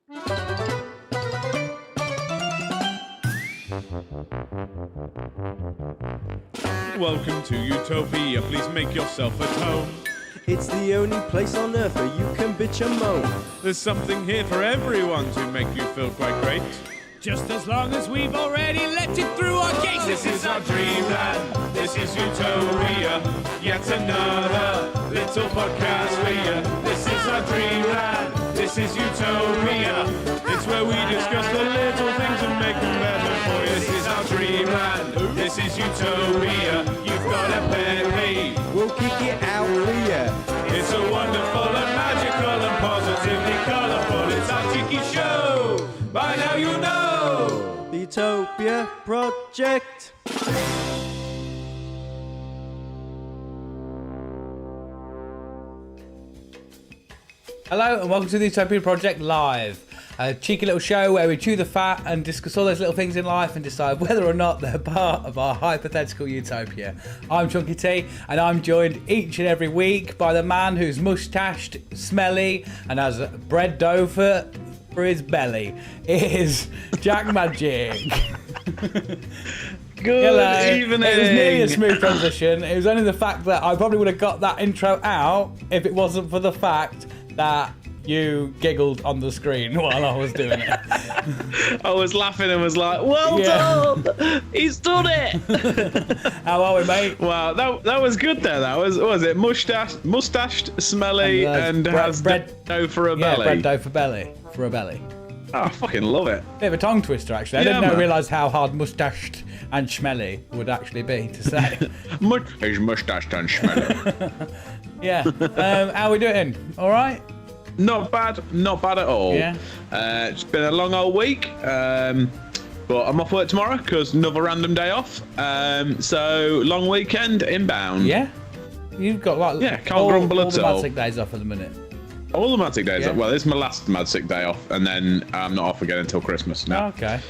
Welcome to Utopia. Please make yourself at home. It's the only place on earth where you can bitch and moan. There's something here for everyone to make you feel quite great. Just as long as we've already let it through our gates. This is our dreamland. This is Utopia. Yet another little podcast for you. This is our dreamland. This is Utopia. It's where we discuss the little things and make them better for you. This is our dreamland. This is Utopia. You've got a pet peeve. We'll kick it out for ya. It's a wonderful and magical and positively colourful. It's our cheeky show. By now you know. The Utopia Project. Hello and welcome to the Utopia Project Live. A cheeky little show where we chew the fat and discuss all those little things in life and decide whether or not they're part of our hypothetical utopia. I'm Chunky T and I'm joined each and every week by the man who's mustached, smelly and has bread dough for his belly. It is Jack Magic. Good evening. It was nearly a smooth transition. It was only the fact that I probably would have got that intro out if it wasn't for the fact that you giggled on the screen while I was doing it. I was laughing and was like, well done! He's done it! How are we, mate? Wow, that was good there. That was, what was it? Mustached, smelly, and has bread dough for a belly. Yeah, bread dough for a belly. Oh, I fucking love it. Bit of a tongue twister, actually. I didn't realise how hard mustached and smelly would actually be to say. He's mustached and smelly. Yeah. How are we doing? All right? Not bad at all. Yeah. It's been a long old week, but I'm off work tomorrow because another random day off. So long weekend inbound. Yeah. You've got like can't grumble all at the all. mad sick days off at the minute. All the mad sick days. Yeah. Well, this is my last mad sick day off, and then I'm not off again until Christmas now. Oh, okay.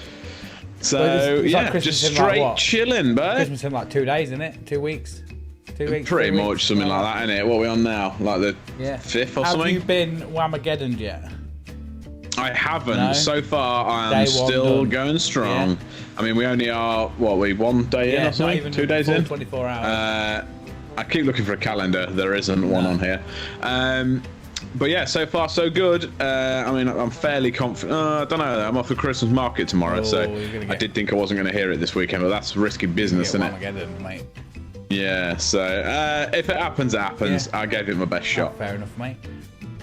So it's like Christmas just in like straight what? chilling, bud. Christmas in like 2 days, isn't it? 2 weeks. 2 weeks. Pretty 3 much weeks, something like that, innit? What are we on now? Like the 5th or Have something? you been Whamageddon yet? I haven't. No? So far, I am Day one still done. going strong. Yeah. I mean, we only are, we 1 day in or Not something? even 2 days full in? 24 hours. I keep looking for a calendar. There isn't one on here. But yeah, so far so good. I mean, I'm fairly confident. I don't know. I'm off the Christmas market tomorrow, so I did think I wasn't going to hear it this weekend, but that's risky business, isn't it? Whamageddon, mate. Yeah, so if it happens, it happens. Yeah. I gave it my best shot. Fair enough, mate.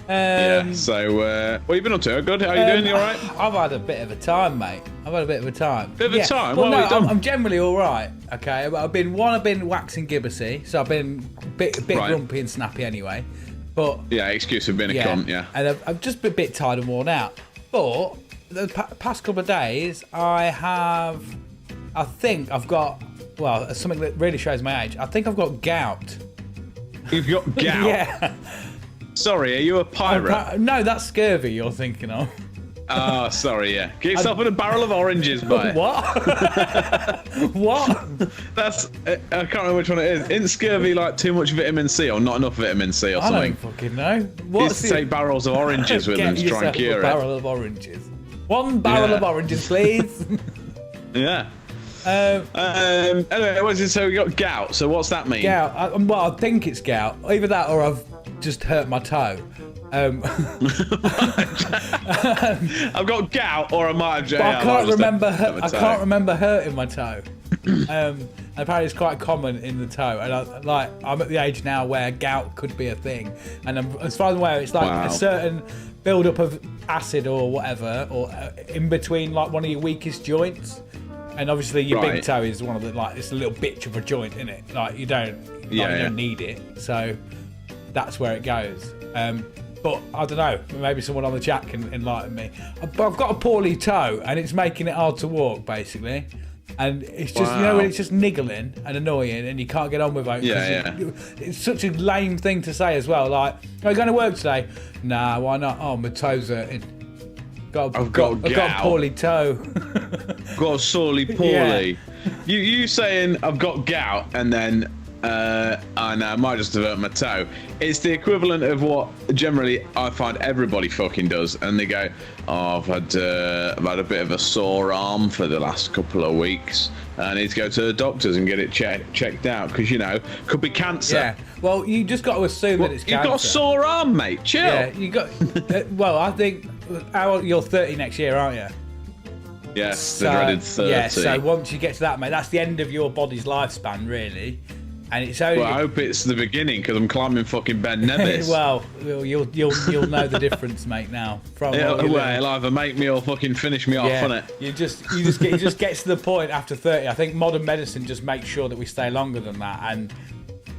Yeah, so what have you been up to? Good? How are you doing? You alright? I've had a bit of a time, mate. Bit of a time? Well, Well, what have you done? I'm generally alright, okay? But I've been waxing gibbersy, so I've been a bit Right. grumpy and snappy anyway. But Yeah, excuse for being a cunt, yeah. And I've just been a bit tired and worn out. But the past couple of days, I think I've got, something that really shows my age. I think I've got gout. You've got gout? Yeah. Sorry, are you a pirate? No, that's scurvy you're thinking of. Oh, sorry, yeah. Get yourself in a barrel of oranges, mate. What? What? That's, I can't remember which one it is. Isn't scurvy like too much vitamin C or not enough vitamin C or I something? don't fucking know. It's to take barrels of oranges with them to try and Get yourself cure a it. barrel of oranges. One barrel Yeah. of oranges, please. Yeah. Anyway, so we got gout. So what's that mean? Gout. I think it's gout. Either that or I've just hurt my toe. I've got gout, or I might have. But I can't remember hurting my toe. Apparently, it's quite common in the toe, and I'm at the age now where gout could be a thing. And as far as I'm aware, it's like a certain build-up of acid or whatever, or in between like one of your weakest joints. And obviously, your big toe is one of the it's a little bitch of a joint, isn't it? Like you don't need it, so that's where it goes. But I don't know. Maybe someone on the chat can enlighten me. But I've got a poorly toe, and it's making it hard to walk, basically. And it's just, when it's just niggling and annoying, and you can't get on with it. It's such a lame thing to say as well. Like, are you going to work today? Nah, why not? Oh, my toe's hurting. I've got a poorly toe. Got a sorely poorly. Yeah. You saying I've got gout, and then I know, I might just avert my toe. It's the equivalent of what generally I find everybody fucking does, and they go, "Oh, I've had a bit of a sore arm for the last couple of weeks. I need to go to the doctors and get it checked out because could be cancer." Yeah. Well, you just got to assume that it's cancer. You've got a sore arm, mate. Chill. Yeah. You got. Well, I think you're 30 next year, aren't you? Yes, the dreaded 30. Yeah. So once you get to that, mate, that's the end of your body's lifespan, really. And it's only. Well, I hope it's the beginning because I'm climbing fucking Ben Nevis. Well, you'll know the difference, mate. Now it'll either make me or fucking finish me off, won't it? You just get to the point after 30. I think modern medicine just makes sure that we stay longer than that, and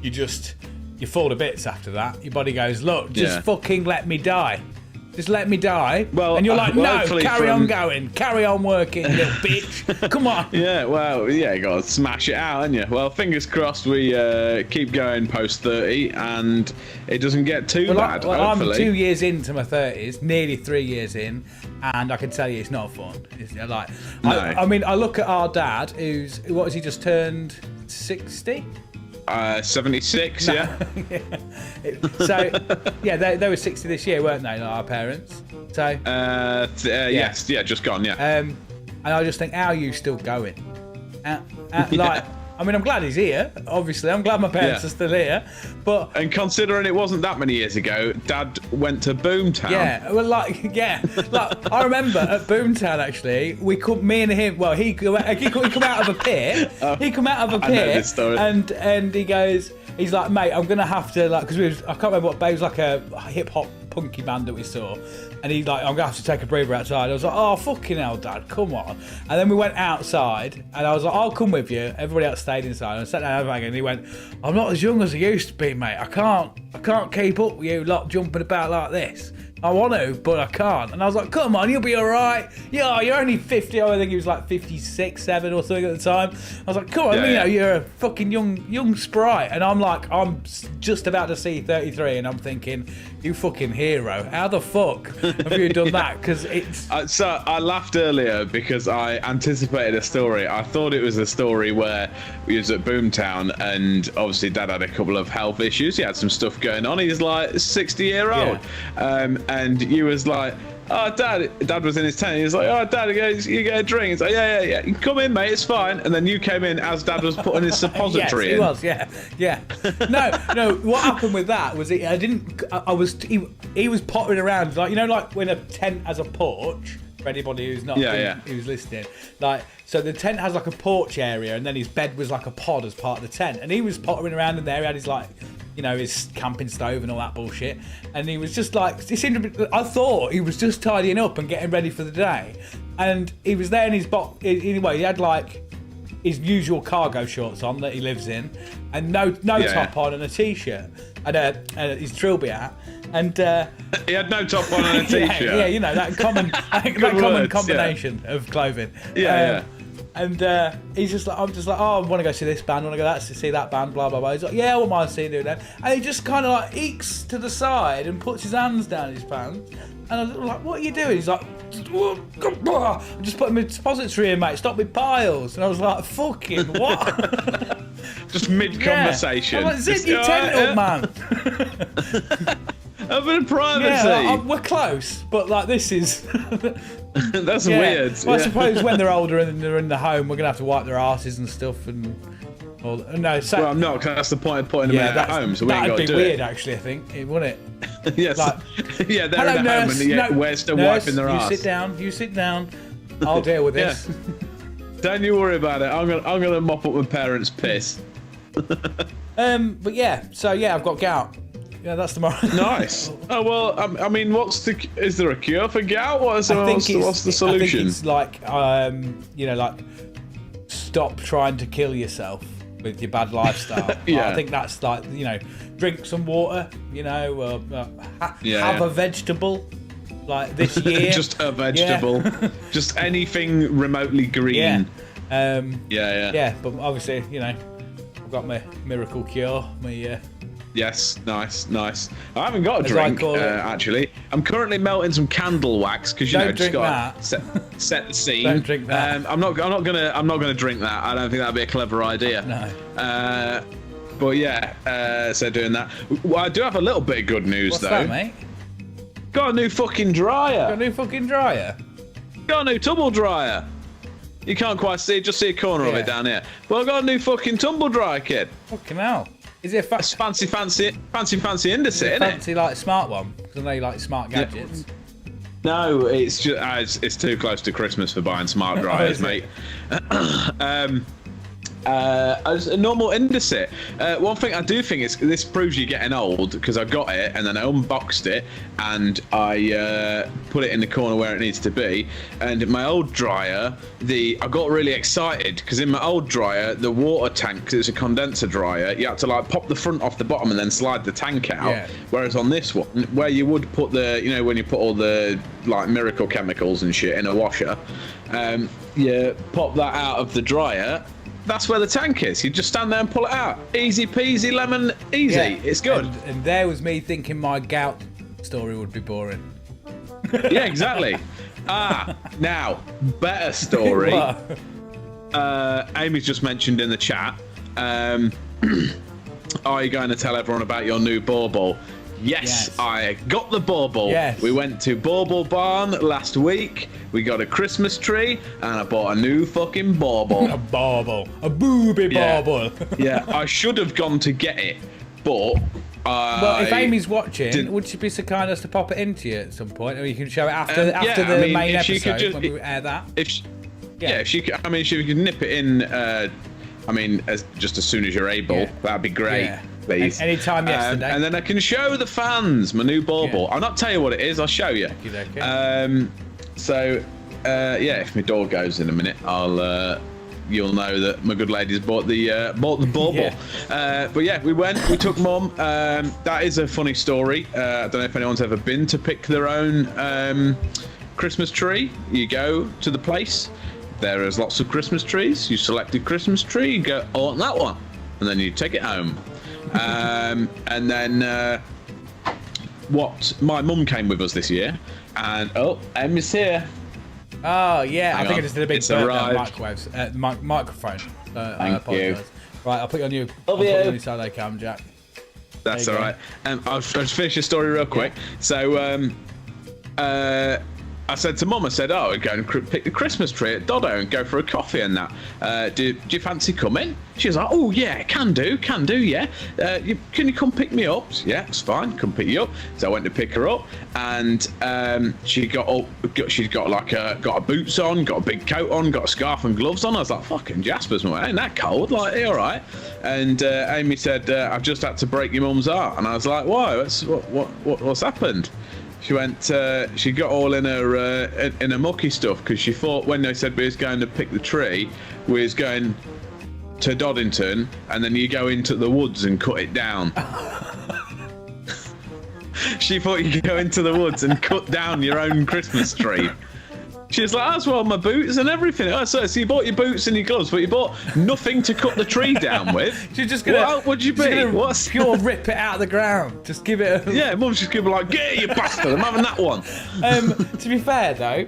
you fall to bits after that. Your body goes, look, just fucking let me die. Just let me die. Well, and you're like, no, carry on going. Carry on working, you little bitch. Come on. Yeah, well, you got to smash it out, haven't you? Well, fingers crossed we keep going post 30 and it doesn't get too bad, hopefully. I'm 2 years into my 30s, nearly 3 years in, and I can tell you it's not fun. It's like, no. I mean, I look at our dad, what has he just turned 60? 76, yeah. So, yeah, they were 60 this year, weren't they, like our parents? So, yes, just gone, yeah. And I just think, how are you still going? Like, I mean, I'm glad he's here, obviously. I'm glad my parents are still here. And considering it wasn't that many years ago, Dad went to Boomtown. Yeah, well, like, I remember at Boomtown, actually, me and him, well, he come out of a pit. He come out of a pit. I know this story. And he goes, he's like, mate, I'm going to have to, like, because I can't remember what, but it was like a hip-hop punky band that we saw. And he's like, I'm going to have to take a breather outside. I was like, oh, fucking hell, Dad, come on. And then we went outside, and I was like, I'll come with you. Everybody else stayed inside. And I sat down and he went, I'm not as young as I used to be, mate. I can't keep up with you lot jumping about like this. I want to, but I can't. And I was like, come on, you'll be all right. Yeah, you're only 50. I think he was like 56, 7 or something at the time. I was like, come on, you're a fucking young sprite. And I'm just about to see 33, and I'm thinking, you fucking hero. How the fuck have you done that? Because it's... So I laughed earlier because I anticipated a story. I thought it was a story where we was at Boomtown, and obviously Dad had a couple of health issues. He had some stuff going on. He's like 60-year-old. Yeah. And you was like, oh, Dad was in his tent. He was like, oh, Dad, you get a drink. He's like, yeah. Come in, mate, it's fine. And then you came in as Dad was putting his suppository in. Yes, he was, yeah. No, what happened with that was he was pottering around, like, like when a tent has a porch, for anybody who's not who's listening. Like, so the tent has like a porch area, and then his bed was like a pod as part of the tent. And he was pottering around in there. He had his like, his camping stove and all that bullshit. And he was just like, I thought he was just tidying up and getting ready for the day. And he was there in his box. Anyway, he had like his usual cargo shorts on that he lives in, and no top on, and a t-shirt, and his trilby hat. And he had no top on and a t-shirt. Yeah, that common combination of clothing. And he's just like, I'm just like, oh, I want to go see this band, I want to go see that band, blah, blah, blah. He's like, yeah, I wouldn't mind seeing you then. And he just kind of like ekes to the side and puts his hands down his pants. And I was like, what are you doing? He's like, I'm just putting my suppository in, mate. Stop with piles. And I was like, fucking what? Just mid-conversation. I'm like, zip your tent up, man. A bit of privacy. Yeah, we're close, but like this is... That's weird. Well, I suppose when they're older and they're in the home, we're going to have to wipe their asses and stuff and... well, I'm not, because that's the point of putting them at home, so we ain't got to do it. That'd be weird, actually, I think, wouldn't it? Yes. Like, yeah, they're in the home and we're still wiping their ass. You sit down. I'll deal with this. Don't you worry about it. I'm gonna mop up my parents' piss. But yeah, so I've got gout. Yeah, that's tomorrow. Nice. Oh well, I mean, is there a cure for gout? What's the solution? I think it's like, like stop trying to kill yourself with your bad lifestyle. I think that's like, drink some water. Have a vegetable. Like this year. Just a vegetable. Just anything remotely green. Yeah. But obviously, I've got my miracle cure. Yes, nice. I haven't got a drink, actually. I'm currently melting some candle wax because just got to set the scene. Don't drink that. I'm not gonna drink that. I don't think that'd be a clever idea. No. But yeah, so doing that. Well, I do have a little bit of good news, What's though. that, mate? Got a new fucking dryer. Got a new fucking dryer? Got a new tumble dryer. You can't quite see it, just see a corner of it down here. Well, I got a new fucking tumble dryer, kid. Fucking hell. Is it a Fancy Indesit, isn't it? Fancy, like, smart one? Because I know you like smart gadgets. No, it's just it's too close to Christmas for buying smart dryers, mate. As a normal Indesit. One thing I do think is this proves you're getting old, because I got it and then I unboxed it and I put it in the corner where it needs to be. And in my old dryer, I got really excited because in my old dryer, the water tank, because it's a condenser dryer, you had to like pop the front off the bottom and then slide the tank out. Yeah. Whereas on this one, where you would put when you put all the like miracle chemicals and shit in a washer, you pop that out of the dryer. That's where the tank is. You just stand there and pull it out. Easy peasy, lemon easy. Yeah. It's good. And there was me thinking my gout story would be boring. Yeah, exactly. Now, better story. Amy's just mentioned in the chat. Are you going to tell everyone about your new bauble? Yes, I got the bauble. Yes. We went to Bauble Barn last week. We got a Christmas tree, and I bought a new fucking bauble. A bauble. A booby bauble. Yeah, I should have gone to get it, but... well, if Amy's watching, would she be so kind as to pop it into you at some point? Or you can show it after the main episode when we air that? If she could nip it in, just as soon as you're able, that'd be great. Yeah. Please. Anytime yesterday. And then I can show the fans my new bauble. Yeah. I'll not tell you what it is, I'll show you. Okay. If my door goes in a minute, you'll know that my good lady's bought the bauble. Yeah. But yeah, we took Mum. That is a funny story. I don't know if anyone's ever been to pick their own Christmas tree. You go to the place, there is lots of Christmas trees. You select a Christmas tree, you go, I want that one. And then you take it home. And then my mum came with us this year, and Emma's here. Oh yeah, I think I just did a big microwaves, microphone. Thank you. Right, I'll put you on you. I'll put you on your side cam, Jack. That's all right. I'll just finish the story real quick. So I said to Mum, we're going to pick the Christmas tree at Doddo and go for a coffee and that. Do you fancy coming? She was like, oh yeah, can do, yeah. Can you come pick me up? Yeah, it's fine, come pick you up. So I went to pick her up, and she's got boots on, got a big coat on, got a scarf and gloves on. I was like, fucking Jasper's, mate, ain't that cold? Like, all right. And Amy said, I've just had to break your mum's heart. And I was like, why? What's happened? She went. She got all in her mucky stuff because she thought when they said we was going to pick the tree, we was going to Doddington, and then you go into the woods and cut it down. She thought you could go into the woods and cut down your own Christmas tree. She was like, that's well, my boots and everything. Oh, so you bought your boots and your gloves, but you bought nothing to cut the tree down with. She's just gonna. What would you be? What's pure rip it out of the ground? Just give it. Mum's just gonna be like, get it, you bastard! I'm having that one. To be fair though,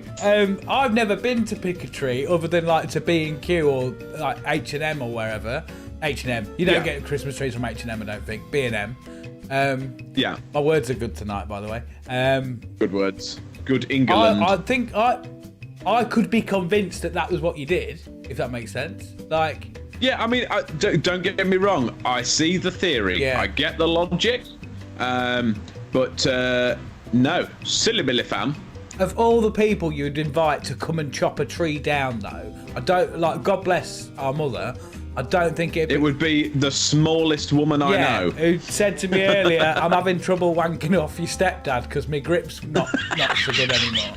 I've never been to pick a tree other than like to B&Q or like H&M or wherever. H&M. You don't get Christmas trees from H&M, I don't think. B&M. My words are good tonight, by the way. Good words. Good England. I think I could be convinced that was what you did, if that makes sense. Like, yeah, I mean, don't get me wrong. I see the theory. Yeah. I get the logic. But no, silly Billy fam. Of all the people you'd invite to come and chop a tree down, though, I don't like. God bless our mother. I don't think it would be the smallest woman I know. Who said to me earlier, I'm having trouble wanking off your stepdad because my grip's not so good anymore.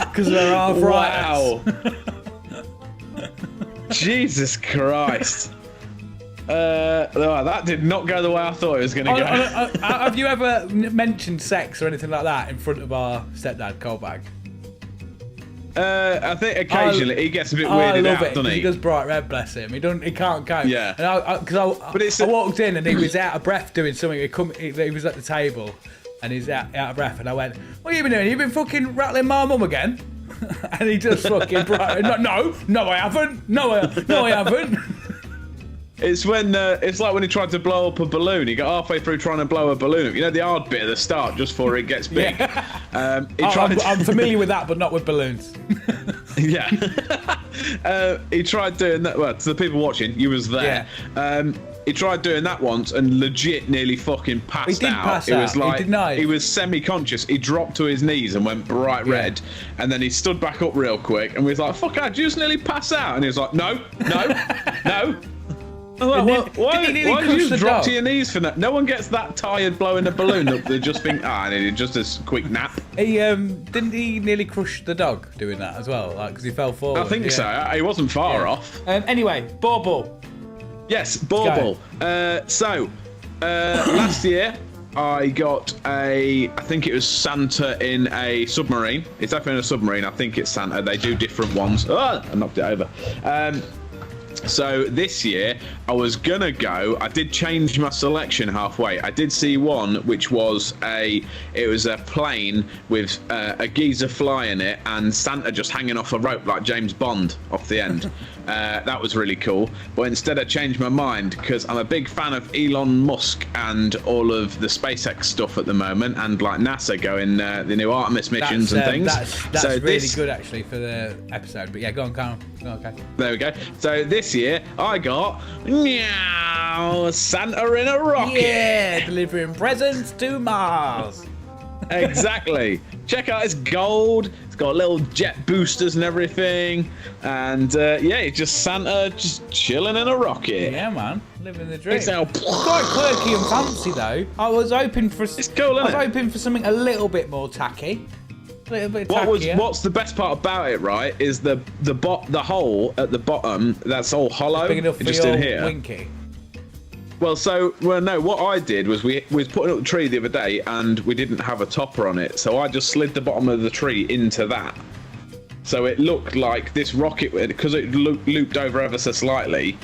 Because they're arthritis. Wow. Jesus Christ. That did not go the way I thought it was going to go. Have you ever mentioned sex or anything like that in front of our stepdad, Colbag? I think occasionally he gets a bit weirded out, doesn't he? He does bright red, bless him. He can't cope. Yeah. And I walked in and he was out of breath doing something. He was at the table and he's out of breath. And I went, "What have you been doing? You been fucking rattling my mum again?" And he just fucking no, I haven't. No, I haven't. It's when it's like when he tried to blow up a balloon. He got halfway through trying to blow a balloon up. You know the hard bit at the start, just before it gets big. I'm familiar with that, but not with balloons. Yeah. He tried doing that. Well, to the people watching, you was there. Yeah. He tried doing that once and legit nearly fucking passed out. He did pass It out. was like He denied. he was semi-conscious. He dropped to his knees and went bright red, and then he stood back up real quick and we was like, "Fuck, I just nearly pass out." And he was like, "No, no, no." Why did you just drop to your knees for that? No one gets that tired blowing a balloon up. They just think, I needed just a quick nap. He didn't he nearly crush the dog doing that as well? Like, because he fell forward. I think so. He wasn't far off. Anyway, bauble. Yes, bauble. Last year I got I think it was Santa in a submarine. It's definitely in a submarine. I think it's Santa. They do different ones. Oh, I knocked it over. So this year I was gonna go. I did change my selection halfway. I did see one which was a plane with a geezer flying it and Santa just hanging off a rope like James Bond off the end. That was really cool. But instead I changed my mind because I'm a big fan of Elon Musk and all of the SpaceX stuff at the moment, and like NASA going the new Artemis missions and things. That's really good actually for the episode. But yeah, go on, Carl. Okay. There we go. So this year I got Santa in a rocket. Yeah, delivering presents to Mars. Exactly. Check out it's gold. It's got little jet boosters and everything. And it's just Santa just chilling in a rocket. Yeah, man, living the dream. It's now quite quirky and fancy though. I was hoping for. It's cool, isn't it? I was hoping for something a little bit more tacky. A little bit tackier. What's the best part about it, right? Is the hole at the bottom that's all hollow. Big enough for just your in here. Winky. No, what I did was we was putting up the tree the other day and we didn't have a topper on it, so I just slid the bottom of the tree into that. So it looked like this rocket, because it looped over ever so slightly,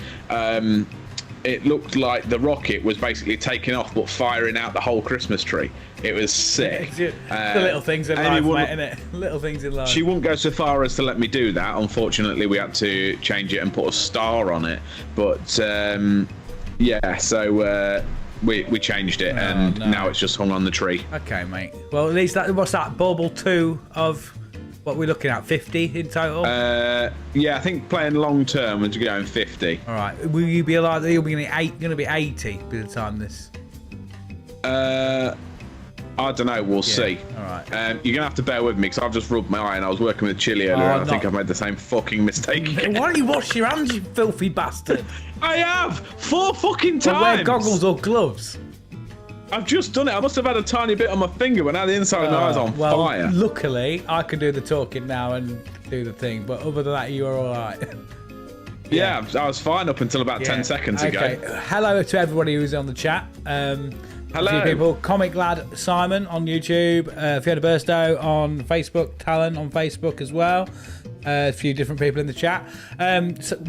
it looked like the rocket was basically taking off but firing out the whole Christmas tree. It was sick. The little things in life, mate, innit? Little things in life. She wouldn't go so far as to let me do that. Unfortunately, we had to change it and put a star on it. But so we changed it, now it's just hung on the tree. Okay, mate. Well, at least what's that? Bauble 2 of what we're looking at? 50 in total? Yeah, I think playing long term was going 50. All right. Will you be alive? You're going to be 80 by the time this. I don't know. We'll see. All right. You're gonna have to bear with me because I've just rubbed my eye and I was working with chili earlier. And I think I've made the same fucking mistake. Why don't you wash your hands, you filthy bastard? I have 4 fucking times. Wear goggles or gloves. I've just done it. I must have had a tiny bit on my finger, but now the inside of my eye's on fire. Luckily, I can do the talking now and do the thing. But other than that, you are all right. Yeah, I was fine up until about 10 seconds ago. Hello to everybody who's on the chat. Hello. A few people. Comic Lad Simon on YouTube. Fiona Burstow on Facebook. Talon on Facebook as well. A few different people in the chat.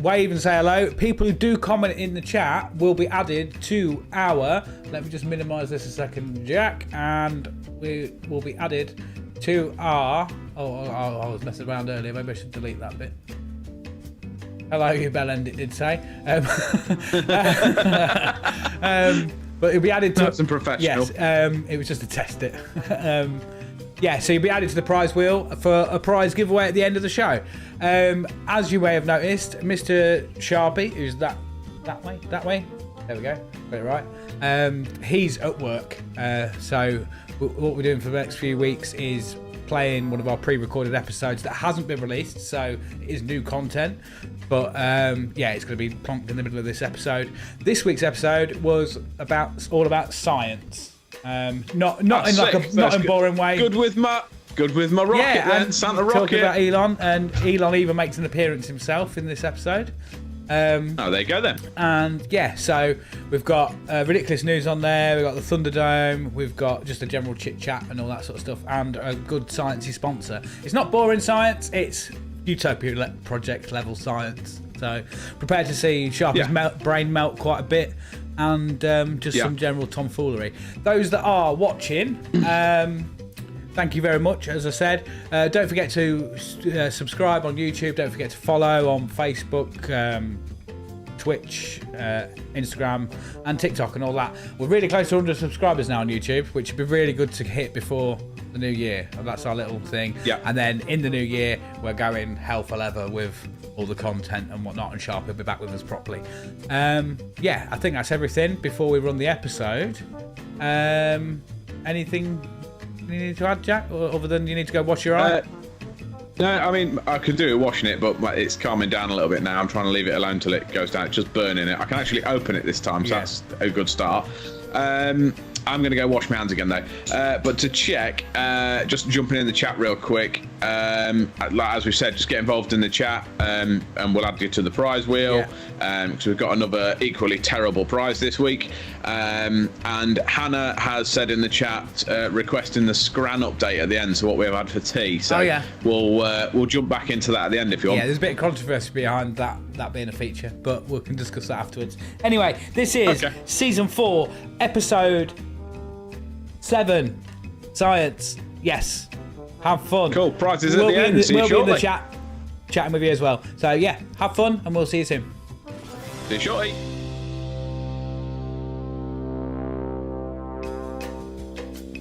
Wave and say hello. People who do comment in the chat will be added to our... Let me just minimise this a second, Jack. And we will be added to our... I was messing around earlier. Maybe I should delete that bit. Hello, you bellend, it did say. But it'll be added to... That's unprofessional. Yes, it was just to test it. So you'll be added to the prize wheel for a prize giveaway at the end of the show. As you may have noticed, Mr. Sharpie, who's that way, there we go, got it right. He's at work, so what we're doing for the next few weeks is playing one of our pre-recorded episodes that hasn't been released, so it is new content. But it's going to be plonked in the middle of this episode. This week's episode was all about science. Not in a boring way. Good with my rocket then, Santa rocket. Talking about Elon, and Elon even makes an appearance himself in this episode. There you go then. And so we've got ridiculous news on there. We've got the Thunderdome. We've got just a general chit chat and all that sort of stuff, and a good sciencey sponsor. It's not boring science. It's Utopia Project level science. So prepare to see Sharpie's brain melt quite a bit, and some general tomfoolery. Those that are watching, thank you very much. As I said, don't forget to subscribe on YouTube. Don't forget to follow on Facebook, Twitch, Instagram, and TikTok and all that. We're really close to 100 subscribers now on YouTube, which would be really good to hit before the new year. That's our little thing. Yeah. And then in the new year, we're going hell for leather with all the content and whatnot, and Sharp will be back with us properly. Yeah, I think that's everything before we run the episode. Anything you need to add, Jack, or other than you need to go wash your eye? No, I mean, I could do it washing it, but it's calming down a little bit now. I'm trying to leave it alone till it goes down. It's just burning it. I can actually open it this time, so that's a good start. I'm going to go wash my hands again, though. But to check, just jumping in the chat real quick, as we said, just get involved in the chat, and we'll add you to the prize wheel, because we've got another equally terrible prize this week. And Hannah has said in the chat, requesting the Scran update at the end, so what we have had for tea. So we'll jump back into that at the end if you want. Yeah, there's a bit of controversy behind that being a feature, but we can discuss that afterwards. Anyway, this is Season 4, Episode 7. Science. Yes. Have fun. Cool. Prizes at the end. We'll be in the chat, chatting with you as well. So, yeah, have fun, and we'll see you soon. See you shortly.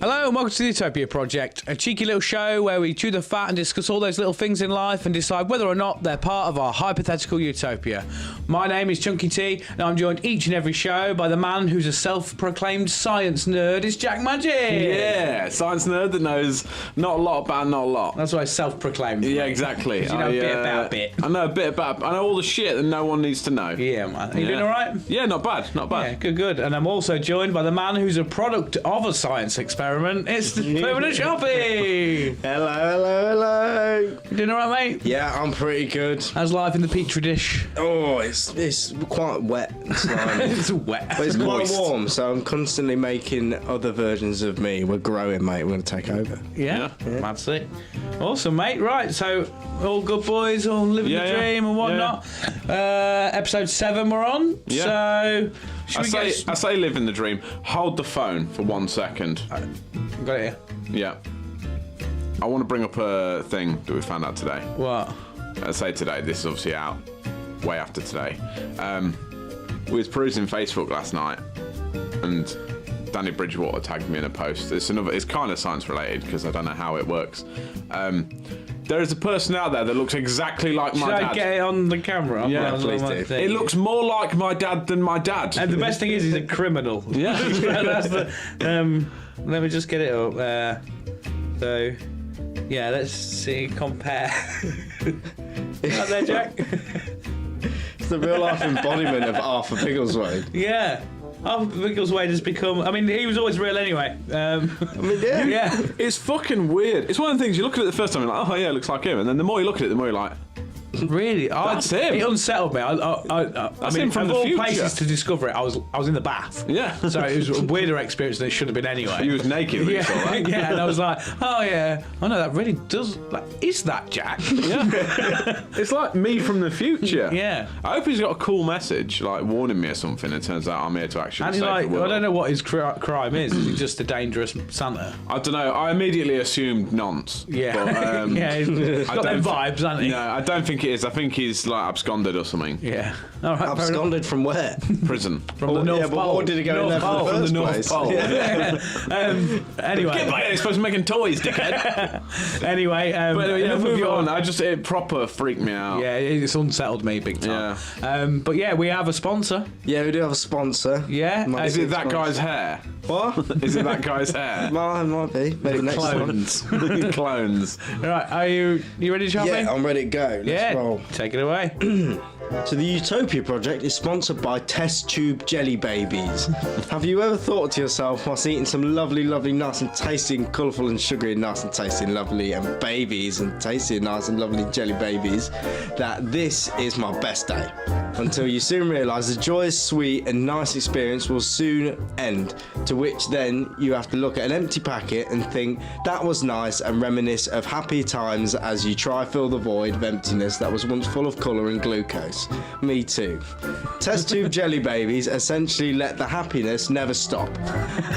Hello and welcome to the Utopia Project, a cheeky little show where we chew the fat and discuss all those little things in life and decide whether or not they're part of our hypothetical utopia. My name is Chunky T, and I'm joined each and every show by the man who's a self-proclaimed science nerd. It's Jack Magic. Yeah, science nerd that knows not a lot about not a lot. That's why self-proclaimed. Yeah, exactly. You know a bit about a bit. I know a bit about. I know all the shit that no one needs to know. Yeah, man. Are you doing all right? Yeah, not bad. Not bad. Yeah, good. And I'm also joined by the man who's a product of a science experiment. It's the permanent Shoppy. Hello. You doing all right, mate? Yeah, I'm pretty good. How's life in the petri dish? Oh, it's quite wet. It's wet. But it's quite warm, so I'm constantly making other versions of me. We're growing, mate. We're going to take over. Yeah. That's it. Awesome, mate. Right, so all good boys, all living the dream and whatnot. Episode 7 we're on. Yeah. So, I say live in the dream. Hold the phone for 1 second. Got it here. Yeah. I want to bring up a thing that we found out today. What? I say today, this is obviously out way after today. We was perusing Facebook last night, and Danny Bridgewater tagged me in a post. It's kind of science related because I don't know how it works. There is a person out there that looks exactly like my dad. Should I get it on the camera? Yeah, please do. It looks more like my dad than my dad. And the best thing is he's a criminal. Yeah. That's the, let me just get it up. So, yeah, let's see, compare. Right there, Jack? It's the real life embodiment of Arthur Biggleswade. Yeah. Arthur Biggleswade has become... I mean, he was always real anyway. Yeah. It's fucking weird. It's one of the things, you look at it the first time, you're like, oh yeah, it looks like him. And then the more you look at it, the more you're like... Really? That's him. It unsettled me. I mean, him from of the all future. places to discover it, I was in the bath. Yeah. So it was a weirder experience than it should have been anyway. He was naked when you saw that. Yeah, and I was like, oh yeah, I know that really does. Like, is that Jack? Yeah. It's like me from the future. Yeah. I hope he's got a cool message, like warning me or something. It turns out I'm here to actually And save he's like, the world. I don't know what his crime is. Is he just a dangerous Santa? I don't know. I immediately assumed nonce. Yeah. But, yeah, he's got them vibes, hasn't he? No, I don't think it is. I think he's like absconded or something. Yeah. All right, Absconded from where? Prison. From the North Yeah, but Pole. what did he go in there for From the the North first Pole. place? Anyway. Get back here, you're supposed to be making toys, dickhead. Anyway, But yeah, enough of move your- on. It proper freaked me out. Yeah, it's unsettled me big time. But yeah, we have a sponsor. Yeah, we do have a sponsor. Yeah. Is it that guy's hair? What? Is it that guy's hair? Might be. Maybe next one. Clones. Clones. Right, are you ready, Sharpie? Yeah, I'm ready to go. Let's roll. Take it away. So the Utopia Project is sponsored by Test Tube Jelly Babies. Have you ever thought to yourself, whilst eating some lovely, nice and tasty and colourful and sugary and nice and tasty and lovely and babies and tasty and nice and lovely jelly babies, that this is my best day? Until you soon realise the joyous, sweet and nice experience will soon end, to which then you have to look at an empty packet and think that was nice and reminisce of happy times as you try fill the void of emptiness that was once full of colour and glucose. Me too. Test tube jelly babies essentially let the happiness never stop.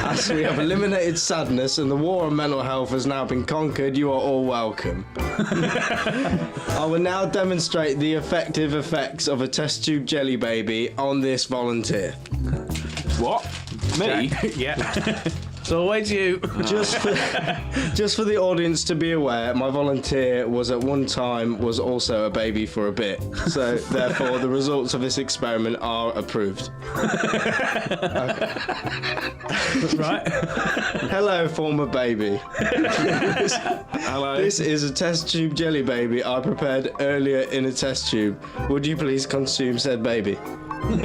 As we have eliminated sadness and the war on mental health has now been conquered, you are all welcome. I will now demonstrate the effective effects of a test tube tube jelly baby on this volunteer? What? Me? Yeah. It's always you. Just for the audience to be aware, my volunteer was at one time was also a baby for a bit. So therefore, the results of this experiment are approved. Right. Hello, former baby. Hello. This is a test tube jelly baby I prepared earlier in a test tube. Would you please consume said baby?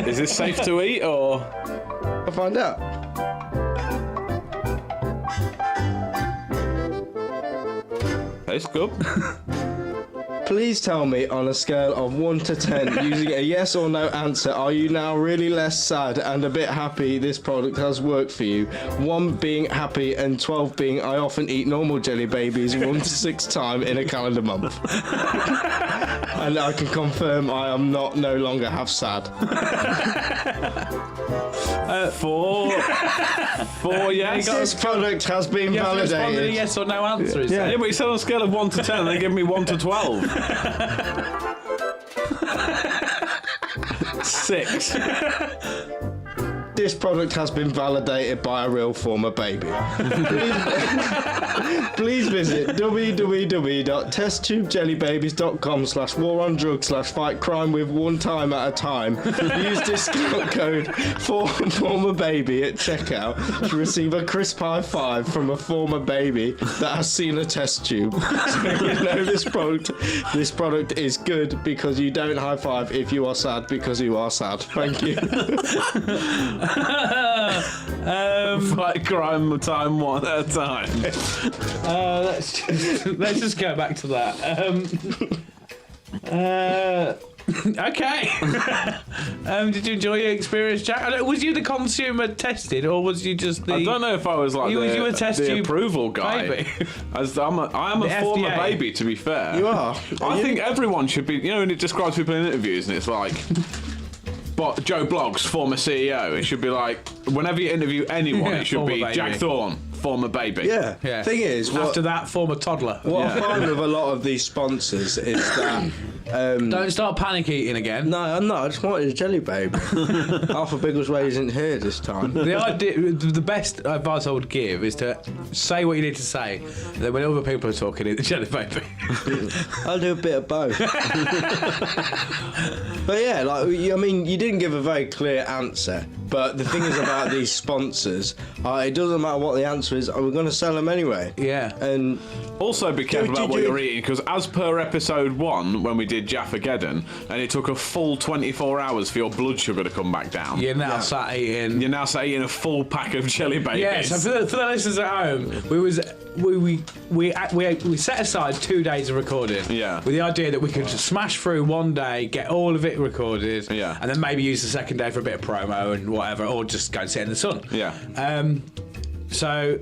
Is this safe to eat or? I'll find out. It's good. Please tell me on a scale of 1 to 10, using a yes or no answer, are you now really less sad and a bit happy this product has worked for you? 1 being happy and 12 being I often eat normal jelly babies 1 to 6 times in a calendar month. And I can confirm I am no longer half sad. 4 yes. This product has been You have to respond with a validated. yes or no answer. Is Yeah, that? but you said on a scale of 1 to 10, they give me 1 to 12. 6. This product has been validated by a real former baby. Please visit www.testtubejellybabies.com/war-on-drugs/fight crime with 1 time at a time. Use discount code FORMERBABY at checkout to receive a crisp high five from a former baby that has seen a test tube. So you know this product is good because you don't high five if you are sad because you are sad. Thank you. Fight crime time 1 at a time. Let's just go back to that. Okay. Did you enjoy your experience, Jack? Was you the consumer tested, or was you just the? I don't know if I was like You a test the tube approval guy. baby? I am a former FDA. baby, to be fair. You are. I think everyone should be. You know, when it describes people in interviews, and it's like, but Joe Bloggs, former CEO. It should be like, whenever you interview anyone, Yeah, it should former be baby. Jack Thorne, former baby. Yeah. Yeah. Thing is, After that, former toddler. what I find with a lot of these sponsors is that Don't start panic eating again. no, I'm not. I just wanted a jelly baby. Arthur Biggleswade isn't here this time. The idea, the best advice I would give is to say what you need to say. Then when other people are talking, eat the jelly baby. I'll do a bit of both. But yeah, like I mean, you didn't give a very clear answer. But the thing is about these sponsors, it doesn't matter what the answer is. We're going to sell them anyway. Yeah. And Also, be careful Did about what you- you're eating, because as per episode 1, when we did Jaffageddon, and it took a full 24 hours for your blood sugar to come back down. You're now sat eating. You're now eating a full pack of jelly babies. Yeah, so for the listeners at home, we set aside 2 days of recording. Yeah. With the idea that we could just smash through one day, get all of it recorded. Yeah. And then maybe use the second day for a bit of promo and whatever, or just go and sit in the sun. Yeah. So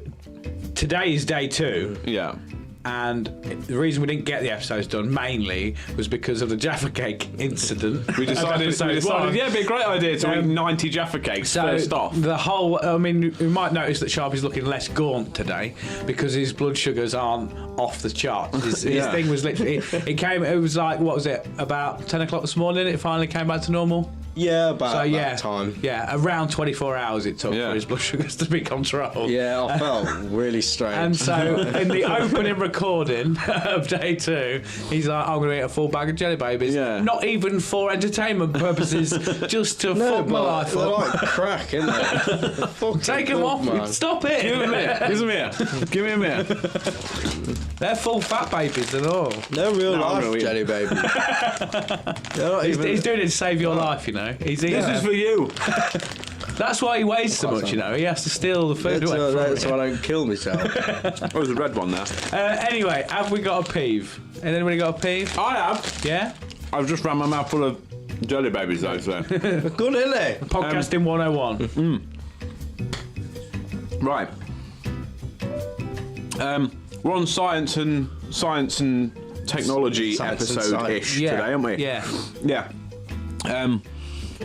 today is day 2. Yeah. And the reason we didn't get the episodes done mainly was because of the Jaffa Cake incident. We decided, yeah, it'd be a great idea to eat 90 Jaffa cakes first off. The whole, I mean, you might notice that Sharpie's looking less gaunt today because his blood sugars aren't off the charts. His thing was literally, it was like, what was it, about 10 o'clock this morning, it finally came back to normal? yeah, about that time. Yeah, around 24 hours it took Yeah. for his blood sugars to be controlled. Yeah, I felt really strange. And so, in the opening recording of day 2, he's like, I'm going to eat a full bag of jelly babies. Yeah. Not even for entertainment purposes, just to fuck my life they're up. like crack, isn't they? Fucking Take them good, off. man. Stop it. Give him here. Give me a minute. They're full fat babies and all. They're real No, I'm life gonna eat jelly babies. They're not even. He's doing it to save your life, you know. He's eating This is them. for you. That's why he weighs so much, you know. He has to steal the food away from so you. I don't kill myself. Oh, there's a red one there. Anyway, have we got a peeve? Has anybody got a peeve? I have. Yeah? I've just ran my mouth full of jelly babies, though, so. They're good, isn't they? Podcasting 101. Right. We're on science and technology Science and episode-ish science. Yeah. today, aren't we? Yeah. Yeah.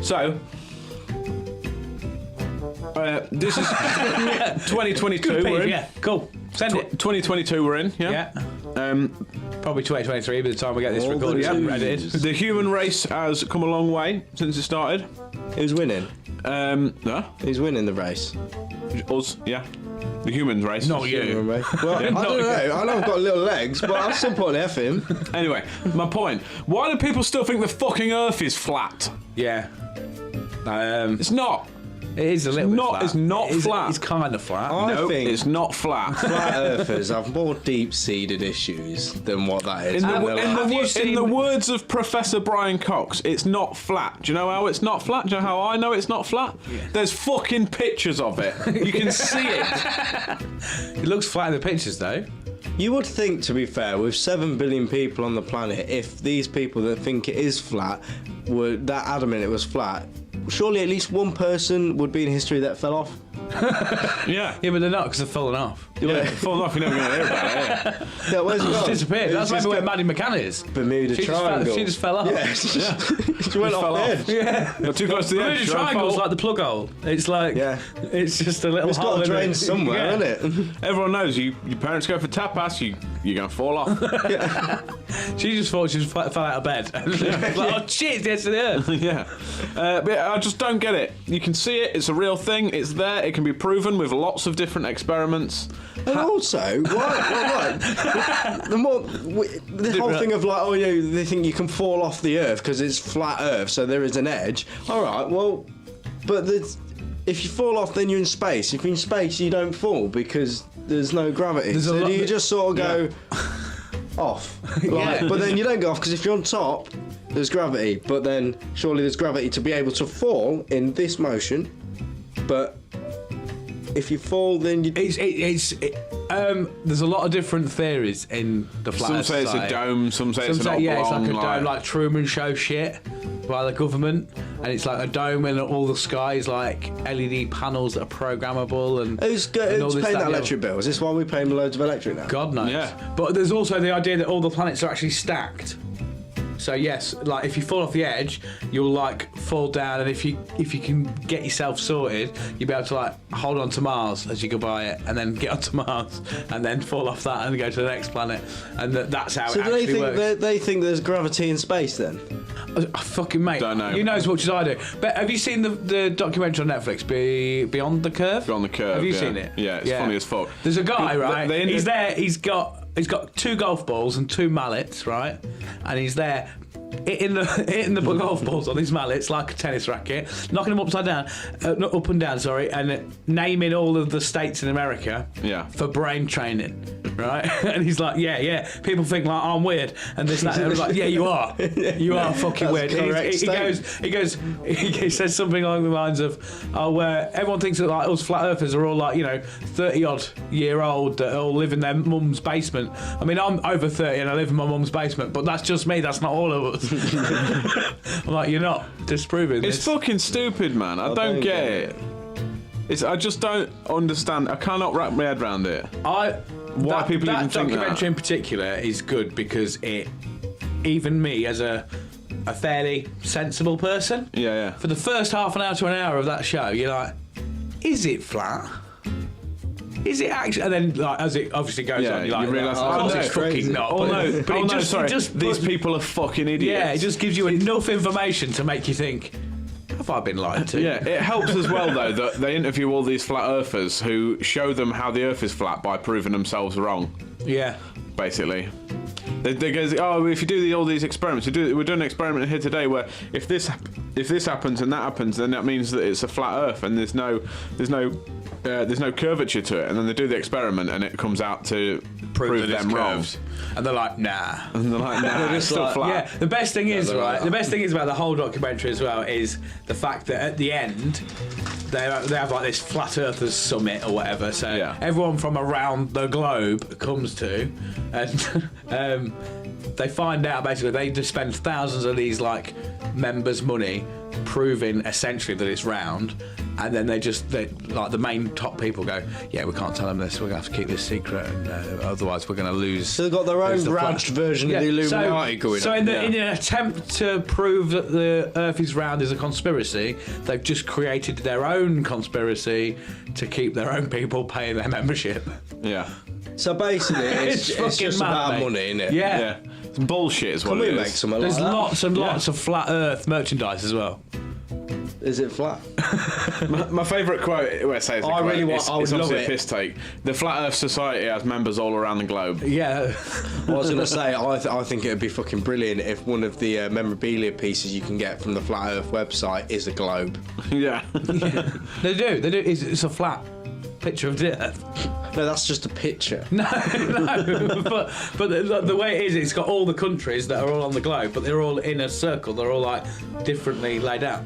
So, this is 2022 Good we're peeve, in. yeah. Cool. Send it. 2022 we're in, yeah? Yeah. Probably 2023 by the time we get this recorded. The human race has come a long way since it started. Who's winning? No? Who's winning the race? Us, yeah. The human race. Not you. Well, I don't know. I know I've got little legs, but I'll still put an F in. Anyway, my point. Why do people still think the fucking Earth is flat? Yeah. It's not. It is a little bit flat. It's not flat. It's kind of flat. I think it's not flat. flat earthers have more deep-seated issues than what that is. In the words of Professor Brian Cox, it's not flat. Do you know how it's not flat? Do you know how I know it's not flat? Yeah. There's fucking pictures of it. You can see it. It looks flat in the pictures, though. You would think, to be fair, with 7 billion people on the planet, if these people that think it is flat were that adamant it was flat, surely at least one person would be in history that fell off. Yeah, but they're not because they've fallen off. Yeah, fallen off. You're never going to hear about it. Yeah, where's it gone? Disappeared. That's maybe where Maddie McCann is. Bermuda Triangle. She just fell off. Yeah, she went off the edge. Yeah, got too close to the edge. Bermuda Triangle's like the plug hole. It's like, it's just a little. It's hole got a drain somewhere, isn't it? Everyone knows your parents go for tapas, you're going to fall off. Yeah. She just thought she just fell out of bed. Like, oh shit, it's the edge of the earth. Yeah. But I just don't get it. You can see it, it's a real thing, it's there, it can be proven with lots of different experiments. And also, the whole thing of like, they think you can fall off the earth because it's flat earth, so there is an edge. All right, well, but if you fall off, then you're in space. If you're in space, you don't fall because there's no gravity. So you just sort of go off. Like, but then you don't go off because if you're on top, there's gravity. But then surely there's gravity to be able to fall in this motion. But if you fall, then you. There's a lot of different theories in the flat Earth. Some say it's a dome, some say it's an oblong. Yeah, it's like a dome, like Truman Show shit by the government, and it's like a dome and all the sky is like LED panels that are programmable and. Who's paying that electric bill? Is this why we're paying loads of electric now? God knows. Yeah. But there's also the idea that all the planets are actually stacked. So yes, like if you fall off the edge, you'll like fall down, and if you can get yourself sorted, you'll be able to like hold on to Mars as you go by it, and then get onto Mars, and then fall off that and go to the next planet, and that's how it actually works. So they think there's gravity in space then? Fucking mate, don't know. You know as much as I do. But have you seen the documentary on Netflix, Beyond the Curve? Beyond the Curve. Have you seen it? Yeah, it's funny as fuck. There's a guy, right? He's there. He's got 2 golf balls and 2 mallets, right? And he's there hitting the golf balls on these mallets like a tennis racket, knocking them upside down, not up and down, sorry, and naming all of the states in America for brain training, right? And he's like, yeah. People think like I'm weird and this and that. And I was like, yeah, you are. You are fucking weird. He says something along the lines of, everyone thinks that like us flat earthers are all like 30-odd-year-old that all live in their mum's basement. I mean, I'm over 30 and I live in my mum's basement, but that's just me. That's not all of us. I'm like, you're not disproving this. It's fucking stupid, man. I don't get it. I just don't understand. I cannot wrap my head around it. Why people even think that. That documentary in particular is good because even me as a fairly sensible person, for the first half an hour to an hour of that show, you're like, is it flat? Is it actually? And then, like, as it obviously goes on, you realise, it's fucking not. These people are fucking idiots. Yeah, it just gives you enough information to make you think, have I been lied to? Yeah, it helps as well, though, that they interview all these flat earthers who show them how the earth is flat by proving themselves wrong. Yeah. Basically. They go, if you do all these experiments, we're doing an experiment here today where if this happens and that happens, then that means that it's a flat earth and there's no curvature to it. And then they do the experiment and it comes out to prove them wrong. And they're like, nah. And they're like, nah, it's still flat. Yeah, the best thing is, right, the best thing is about the whole documentary as well is the fact that at the end, they have like this flat earthers summit or whatever, so everyone from around the globe comes to, and they find out basically they just spend thousands of these like members' money proving essentially that it's round, and then they like the main top people go, yeah, we can't tell them this, we're gonna have to keep this secret, and otherwise we're gonna lose. So they've got their own branched version of the Illuminati going on. So in an attempt to prove that the Earth is round is a conspiracy, they've just created their own conspiracy to keep their own people paying their membership. Yeah. So basically, it's just mad, about mate. money, isn't it? Yeah. It's bullshit, is what Can we it make is. something There's like that? lots and lots of flat Earth merchandise as well. Is it flat? My favourite quote, well, I say it's a I quote, really want- it's I would obviously love a it. piss take. The Flat Earth Society has members all around the globe. Yeah. I was going to say, I think it would be fucking brilliant if one of the memorabilia pieces you can get from the Flat Earth website is a globe. Yeah. They do. It's a flat picture of the Earth. No, that's just a picture. No, but the way it is, it's got all the countries that are all on the globe, but they're all in a circle. They're all like differently laid out.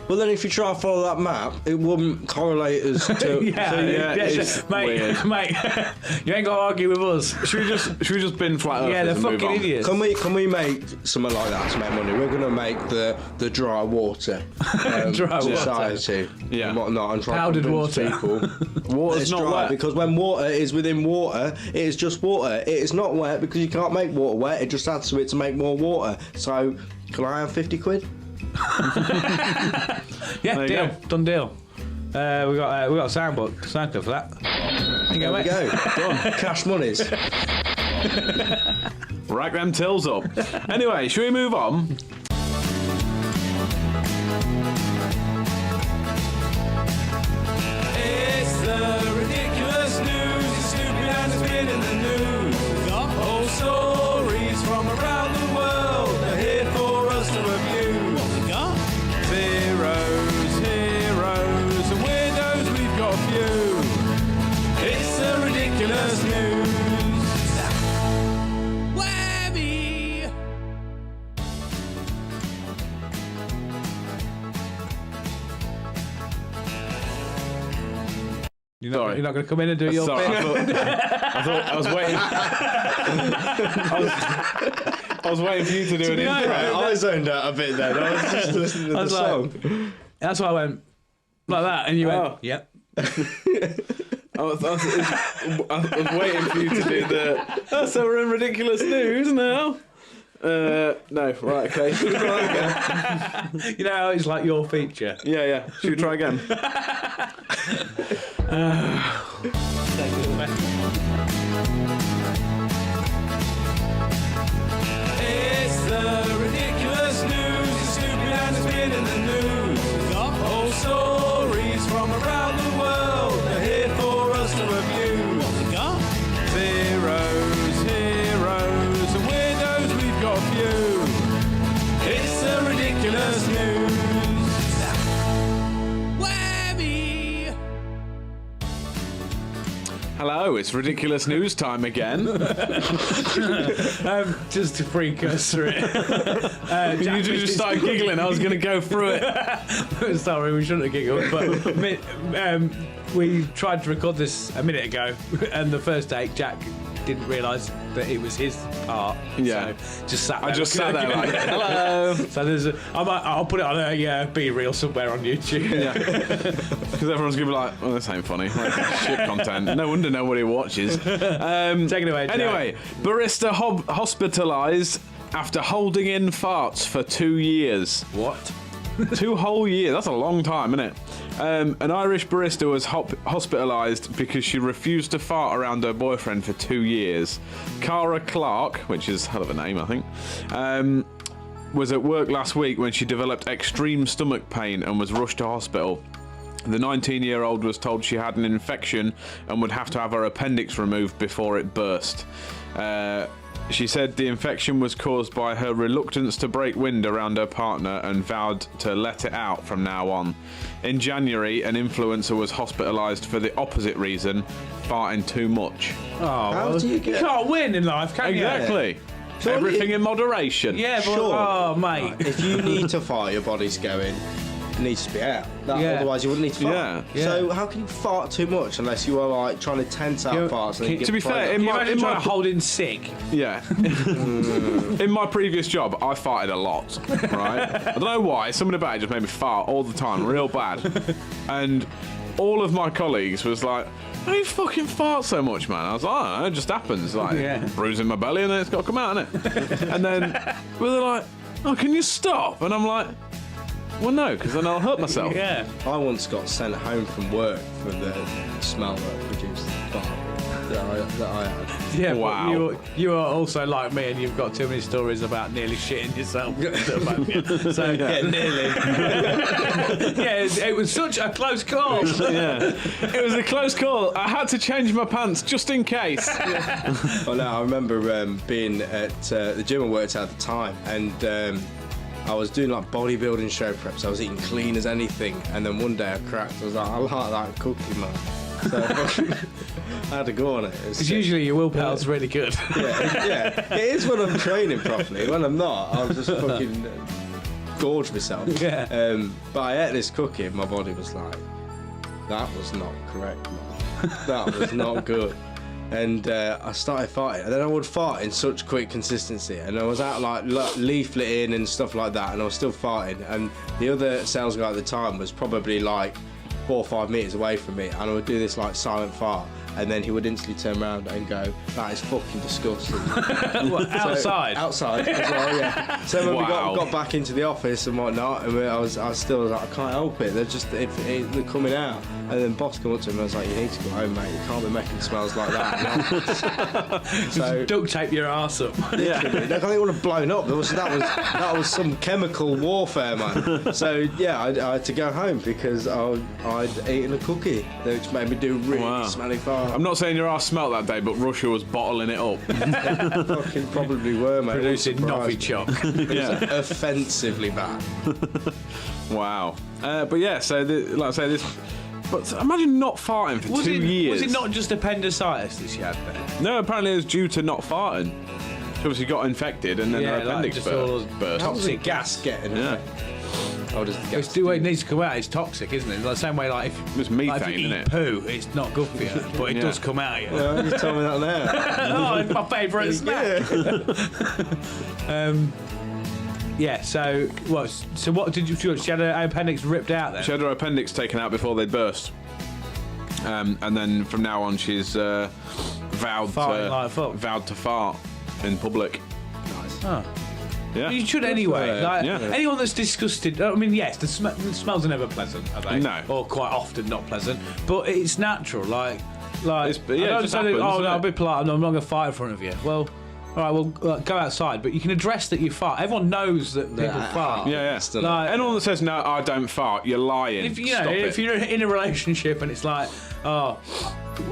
Well, then if you try to follow that map, it wouldn't correlate as to... it's weird. mate, you ain't got to argue with us. Should we just bin Flat Earth? Yeah, they're fucking idiots. Can we make something like that to make money? We're going to make the dry water Dry water. society Yeah. and whatnot, and try Powdered to convince water. people Water's it's not dry, wet. because when water is within water, it is just water. It is not wet because you can't make water wet. It just adds to it to make more water. So, can I have 50 quid? Yeah, There you deal. go. Done deal. We got a sound clip for that. There you There go, we mate. go. Done. Cash monies. Rack them tills up. Anyway, should we move on? It's the ridiculous news. It's stupid and it's been in the news. Old stories from around the world are here for us to review. Zeros, heroes, and weirdos, we've got a few. It's the ridiculous news. Whammy! You're Sorry. not going to come in and do your Sorry, bit? I thought I was waiting. I was waiting for you to do an intro. I zoned out a bit then. I was just listening to I the was like- song. That's why I went like that, and you went, Oh. yep. I was waiting for you to do the. So we're in ridiculous news now. No, right, okay. Should we try again? You know how it's like your feature. Yeah. Should we try again? It's the ridiculous news. It's stupid and it's been in the news. Old stories from around the world are here for us to review. Zeros, heroes, and weirdos, we've got a few. It's the ridiculous news. Whammy! Hello, it's ridiculous news time again. Just to freak us through it. You just started giggling. I was going to go through it. Sorry, we shouldn't have giggled, but we tried to record this a minute ago, and the first take, Jack didn't realise that it was his part. Yeah. So just sat there. I just sat there like, hello. So I'll put it on a Be Real somewhere on YouTube. Yeah. Because everyone's going to be like, oh, this ain't funny. Like, shit content. No wonder nobody watches. Take it away, Jack. Anyway, barista hospitalised after holding in farts for 2 years. What? 2 whole years. That's a long time, isn't it? An Irish barista was hospitalised because she refused to fart around her boyfriend for 2 years. Cara Clark, which is a hell of a name, I think, was at work last week when she developed extreme stomach pain and was rushed to hospital. The 19-year-old was told she had an infection and would have to have her appendix removed before it burst. She said the infection was caused by her reluctance to break wind around her partner and vowed to let it out from now on. In January, an influencer was hospitalised for the opposite reason, farting too much. Oh, How do you get... can't win in life, can you? Exactly. Surely Everything in moderation. Yeah, but Sure. oh, mate. If you need to fart, your body's going. It needs to be out. Yeah. Otherwise, you wouldn't need to fart. Yeah. So how can you fart too much unless you are like trying to tense out farts? And then To be fair, Can you imagine trying to hold in sick? Yeah. In my previous job, I farted a lot, right? I don't know why. Something about it just made me fart all the time, real bad. And all of my colleagues was like, how do you fucking fart so much, man? I was like, I don't know, it just happens. Like, Yeah. bruising my belly and then it's got to come out, innit? And then they're like, oh, can you stop? And I'm like, well, no, because then I'll hurt myself. Yeah. I once got sent home from work for the smell that produced the fart. that I had. Yeah, Wow. but you are also like me, and you've got too many stories about nearly shitting yourself. So yeah, nearly. Yeah, it was such a close call. Yeah, it was a close call. I had to change my pants just in case. Well, no, I remember being at the gym I worked at the time, and I was doing like bodybuilding show preps. I was eating clean as anything, and then one day I cracked. I was like, I like that cookie, man. So I had to go on it. Because usually your willpower's really good. Yeah, it is when I'm training properly. When I'm not, I'll just fucking gorge myself. Yeah. But I ate this cookie, and my body was like, that was not correct, man. That was not good. And I started farting, and then I would fart in such quick consistency, and I was out like leafleting and stuff like that, and I was still farting, and the other sales guy at the time was probably like 4 or 5 meters away from me, and I would do this like silent fart, and then he would instantly turn around and go, that is fucking disgusting. What, outside? So, outside as well, yeah. So when we got back into the office and whatnot, and I was still like, I can't help it, they're just they're coming out. And then boss came up to him and I was like, you need to go home, mate, you can't be making smells like that. So duct tape your arse up. yeah, I think it would have blown up. That was some chemical warfare, man. So yeah, I had to go home because I'd eaten a cookie, which made me do really smelly fart. I'm not saying your ass smelt that day, but Russia was bottling it up. Fucking probably were, mate. Producing Novichok. Yeah, offensively bad. Wow. But yeah, so like I say, this. But imagine not farting for 2 years. Was it not just appendicitis that she had there? No, apparently it was due to not farting. She obviously got infected and then her appendix burst. Toxic gas getting it. Oh, it's the way it needs to come out. It's toxic, isn't it? Like the same way, like if it's methane, like if you isn't eat it? poo, it's not good for you, but it does come out. Well, you told me that now. Oh, it's my favourite snack. Yeah. So what? So what did you? She had her appendix ripped out then. She had her appendix taken out before they burst, and then from now on she's vowed to fart in public. Nice. Oh. Yeah. You should anyway. Like, yeah. Anyone that's disgusted. I mean, yes, the smells are never pleasant, are they? No. Or quite often not pleasant. But it's natural. Like It just happens, I'll be polite. I'm not going to fart in front of you. Well, all right. Well, go outside. But you can address that you fart. Everyone knows that people fart. Yeah. Like, anyone that says no, I don't fart, you're lying. If Stop you're in a relationship and it's like, oh,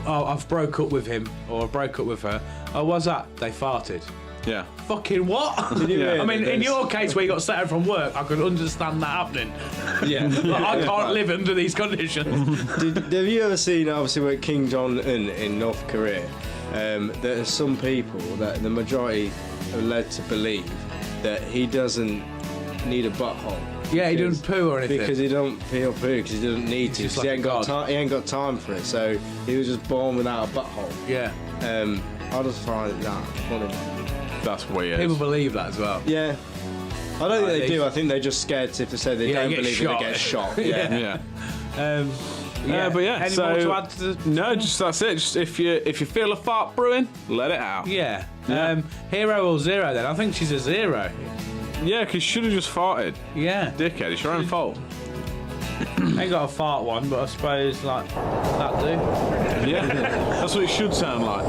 I've broke up with him or I broke up with her. Oh, what's that? They farted. Yeah. Fucking what? Yeah, I mean, in your case where you got sent home from work, I could understand that happening. Yeah. Like, I can't live under these conditions. Have you ever seen, obviously, with Kim Jong-un in North Korea, there are some people that the majority are led to believe that he doesn't need a butthole. Yeah, he doesn't poo or anything. Because he don't feel poo, because he doesn't need to. Just He like ain't got time. He ain't got time for it. So he was just born without a butthole. Yeah. I just find that funny. That's weird. People believe that as well. Yeah. I don't think they do. I think they're just scared if they say they don't get believe shot. it, they get shot. Yeah. Yeah. But yeah. Any So more to add to the... no, just that's it. Just if you feel a fart brewing, let it out. Yeah. Hero or zero then? I think she's a zero. Yeah, because she should have just farted. Yeah. Dickhead, it's your own fault. Ain't got a fart one, but I suppose like that do. Yeah, that's what it should sound like.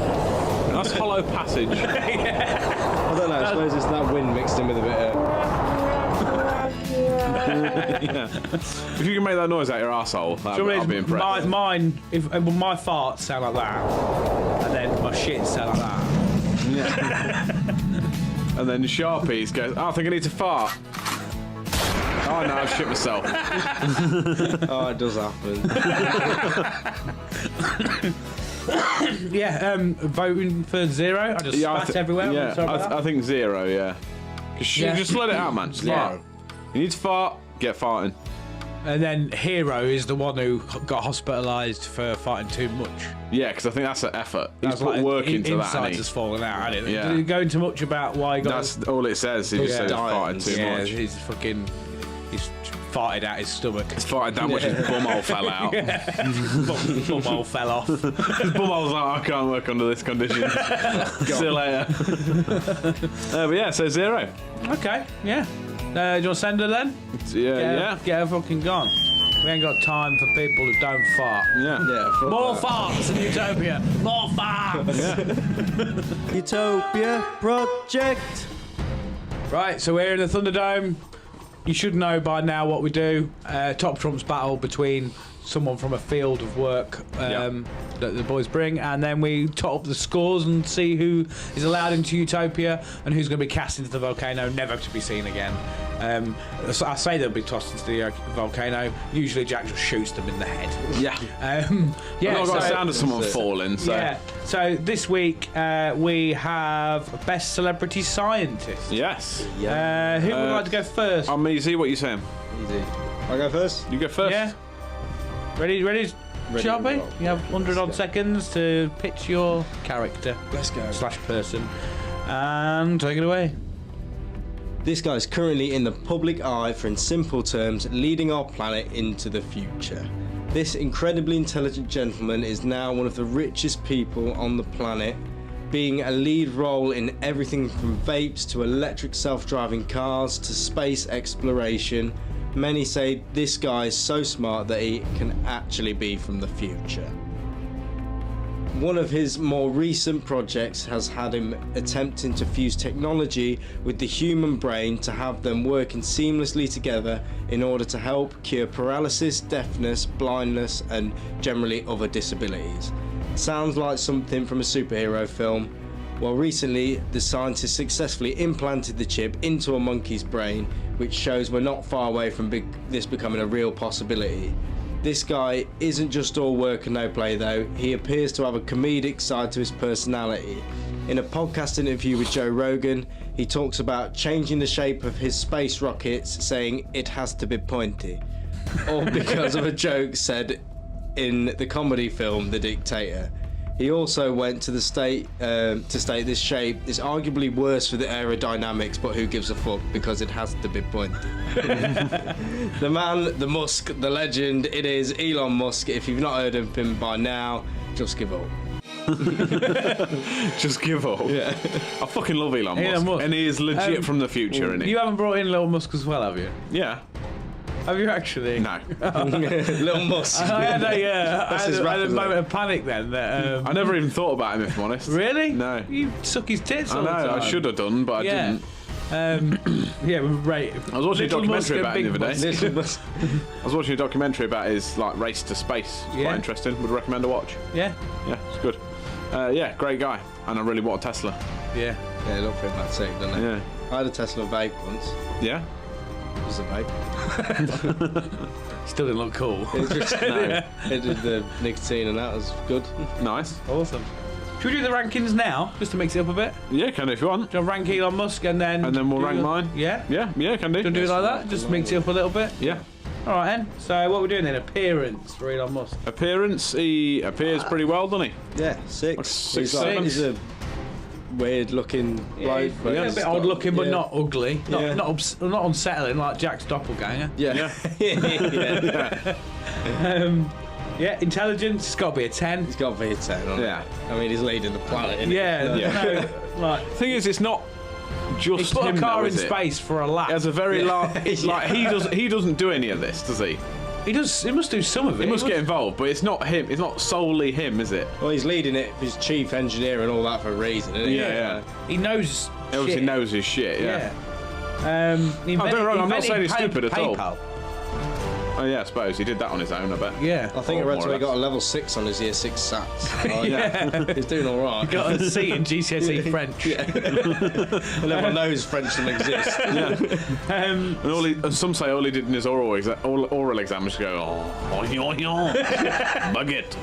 That's hollow passage. I don't know. I suppose it's that wind mixed in with a bit of. Yeah. If you can make that noise out your arsehole, I'll be impressed. Mine, my farts sound like that, and then my shit sound like that. Yeah. And then Sharpies goes, I think I need to fart. Oh no, I shit myself. Oh, it does happen. Yeah, voting for zero. I just spat everywhere. Yeah, I think zero. Yeah, just let it out, man. Just fart. You need to fart. Get farting. And then Hero is the one who got hospitalised for farting too much. Yeah, because I think that's an effort. He's That's put like work into that. Insides has fallen out, hasn't it? Yeah. Did it go into much about why he got? That's all it says. He just says farted too much. He's farted out his stomach. He's farted that much his bumhole fell out. Bumhole fell off. His bumhole's like, I can't work under this condition. See you later. But yeah, so zero. Okay, yeah. Do you want to send her then? Yeah. Get her fucking gone. We ain't got time for people who don't fart. Yeah. More farts in Utopia. More farts. Utopia Project. Right, so we're in the Thunderdome. You should know by now what we do. Top trumps battle between someone from a field of work that the boys bring, and then we tot up the scores and see who is allowed into Utopia and who's going to be cast into the volcano, never to be seen again. I say they'll be tossed into the volcano. Usually Jack just shoots them in the head. Yeah. Yeah. I've got the sound of someone falling. So. Yeah. So this week we have Best Celebrity Scientist. Yes. Who would like to go first? I'm easy. What are you saying? Easy. I'll go first. You go first. Yeah. Ready, Sharpie? You have 100 odd seconds to pitch your character. Let's go. / person. And take it away. This guy is currently in the public eye for, in simple terms, leading our planet into the future. This incredibly intelligent gentleman is now one of the richest people on the planet, being a lead role in everything from vapes to electric self-driving cars to space exploration. Many say this guy is so smart that he can actually be from the future. One of his more recent projects has had him attempting to fuse technology with the human brain to have them working seamlessly together in order to help cure paralysis, deafness, blindness, and generally other disabilities. Sounds like something from a superhero film. Well, recently the scientists successfully implanted the chip into a monkey's brain, which shows we're not far away from this becoming a real possibility. This guy isn't just all work and no play though. He appears to have a comedic side to his personality. In a podcast interview with Joe Rogan, he talks about changing the shape of his space rockets, saying it has to be pointy, all because of a joke said in the comedy film The Dictator. He also went to the state to state this shape is arguably worse for the aerodynamics, but who gives a fuck because it has to be pointy. The man, the Musk, the legend, it is Elon Musk. If you've not heard of him by now, just give up. Just give up. Yeah. I fucking love Elon Musk. And he is legit from the future, isn't he? You haven't brought in Elon Musk as well, have you? Yeah. Have you actually? No. Little Musk. I had a rapper, moment of panic then. That, I never even thought about him, if I'm honest. Really? No. You suck his tits all I know, the time. I should have done, but I didn't. Yeah, right. I was watching a documentary about him the other day. Little Musk. I was watching a documentary about his race to space. It's quite interesting. Would recommend a watch. Yeah. Yeah, it's good. Yeah, great guy. And I really want a Tesla. Yeah. Yeah, it looked pretty much sick, doesn't it? Yeah. I had a Tesla vape once. Yeah? It was a vape. Still didn't look cool. It just it did the nicotine and that was good. Nice. Awesome. Should we do the rankings now, just to mix it up a bit? Yeah, can do if you want. Do you want to rank Elon Musk and then... And then we'll rank mine? Yeah? Yeah, can do. Do you want to do it like that? Just mix it up a little bit? Yeah. Alright then. So what we're doing then, appearance for Elon Musk. Appearance, he appears pretty well, doesn't he? Yeah, 6. Like 6, He's 7. He's a weird looking bloke. Yeah, a bit odd looking, but yeah. not ugly. Yeah. Not unsettling like Jack's doppelganger. Yeah. Yeah. Yeah, intelligence, it's got to be a 10. He's got to be a 10, hasn't Yeah. he? I mean, he's leading the planet, isn't Yeah, he? no, like... Thing is, it's not just He's put him, a car though, in is it? space for a lap. He has a very large... he doesn't do any of this, does he? He does. He must do some of it. He must get involved, but it's not him. It's not solely him, is it? Well, he's leading it. He's chief engineer and all that for a reason, isn't he? Yeah. He knows. He obviously shit. knows his shit, yeah. He don't get me wrong, I'm not saying he's invented stupid at all. PayPal. Oh, yeah, I suppose. He did that on his own, I bet. Yeah. I think I Or read more till or he got a less. level 6 on his year 6 sats. Oh, yeah. He's doing all right. Got a C in GCSE French. And everyone knows French doesn't exist. And some say all he did in his oral exam was go, baguette.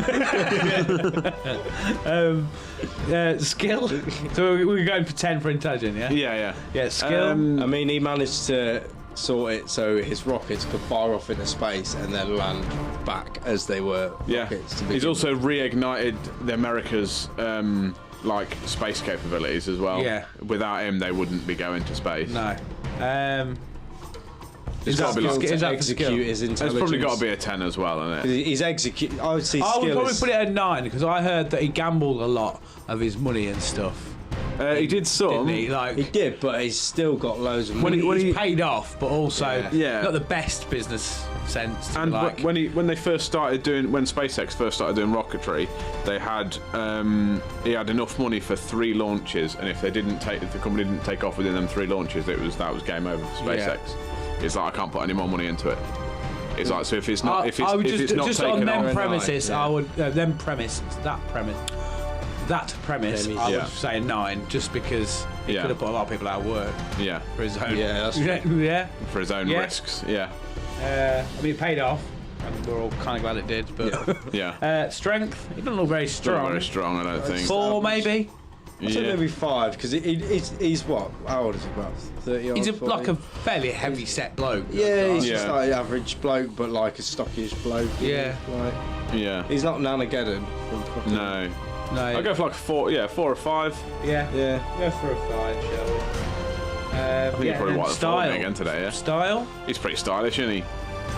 Skill. So we're going for 10 for intelligence, yeah? Yeah. Yeah, skill. I mean, he managed to sort it so his rockets could fire off into space and then land back as they were rockets. To He's begin also reignited the America's space capabilities as well. Yeah. Without him, they wouldn't be going to space. No. Is gotta that be skill like- to is that for execute skill? his It's intelligence? probably got to be a 10 as well, isn't it? He's execute. I would say I would skill probably is. put it at 9 because I heard that he gambled a lot of his money and stuff. He did some. Didn't he? Like, He did, but he's still got loads of when money. he's paid off, but also Yeah. not the best business sense. To And like, when SpaceX first started doing rocketry, they had he had enough money for 3 launches, and if the company didn't take off within them 3 launches, that was game over for SpaceX. It's like, I can't put any more money into it. It's like, so if it's not I would if it's not just taken on them off, premises, I would that premise, I would say 9, just because he could have put a lot of people out of work. Yeah. For his own. Yeah, that's Yeah. For his own risks. Yeah. I mean, it paid off, and we're all kind of glad it did. But Yeah. strength, he doesn't look very strong. Not very strong, I don't think. 4 maybe. I'd say maybe 5, because he's what? How old is he? About 30 odd? He's 40? like a fairly heavy set bloke. Yeah, he's just like an average bloke, but like a stockish bloke. Yeah. Like, Yeah. he's not Nanageddon. No. No. I'll go for like 4 or 5. Yeah. Yeah. Go for a 5, shall we? I think he's probably and white style. again today, yeah. Style? He's pretty stylish, isn't he?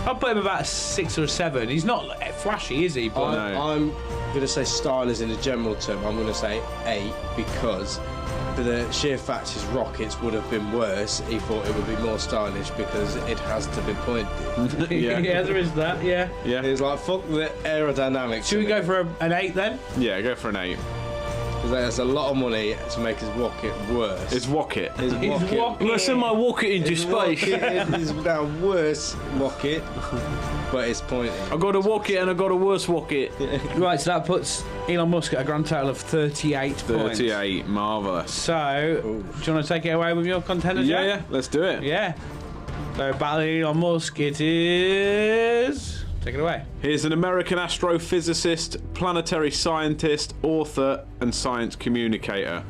I'll put him about a 6 or a 7. He's not flashy, is he? But I'm going to say style is in a general term. I'm going to say 8, because for the sheer fact his rockets would have been worse, he thought it would be more stylish because it has to be pointed. yeah, there is that, yeah. Yeah. He's like, fuck the aerodynamics. Should we go for an 8 then? Yeah, go for an 8. Because there's a lot of money to make his rocket worse. It's rocket. His rocket. Let's send my rocket into space. It's now worse rocket, but it's pointing. I got a rocket and I got a worse rocket. Right, so that puts Elon Musk at a grand total of 38 points. 38, marvellous. So, do you want to take it away with your contender, Yeah, Jack? yeah, let's do it. Yeah. So, battle Elon Musk, it is. Take it away. Here's an American astrophysicist, planetary scientist, author, and science communicator.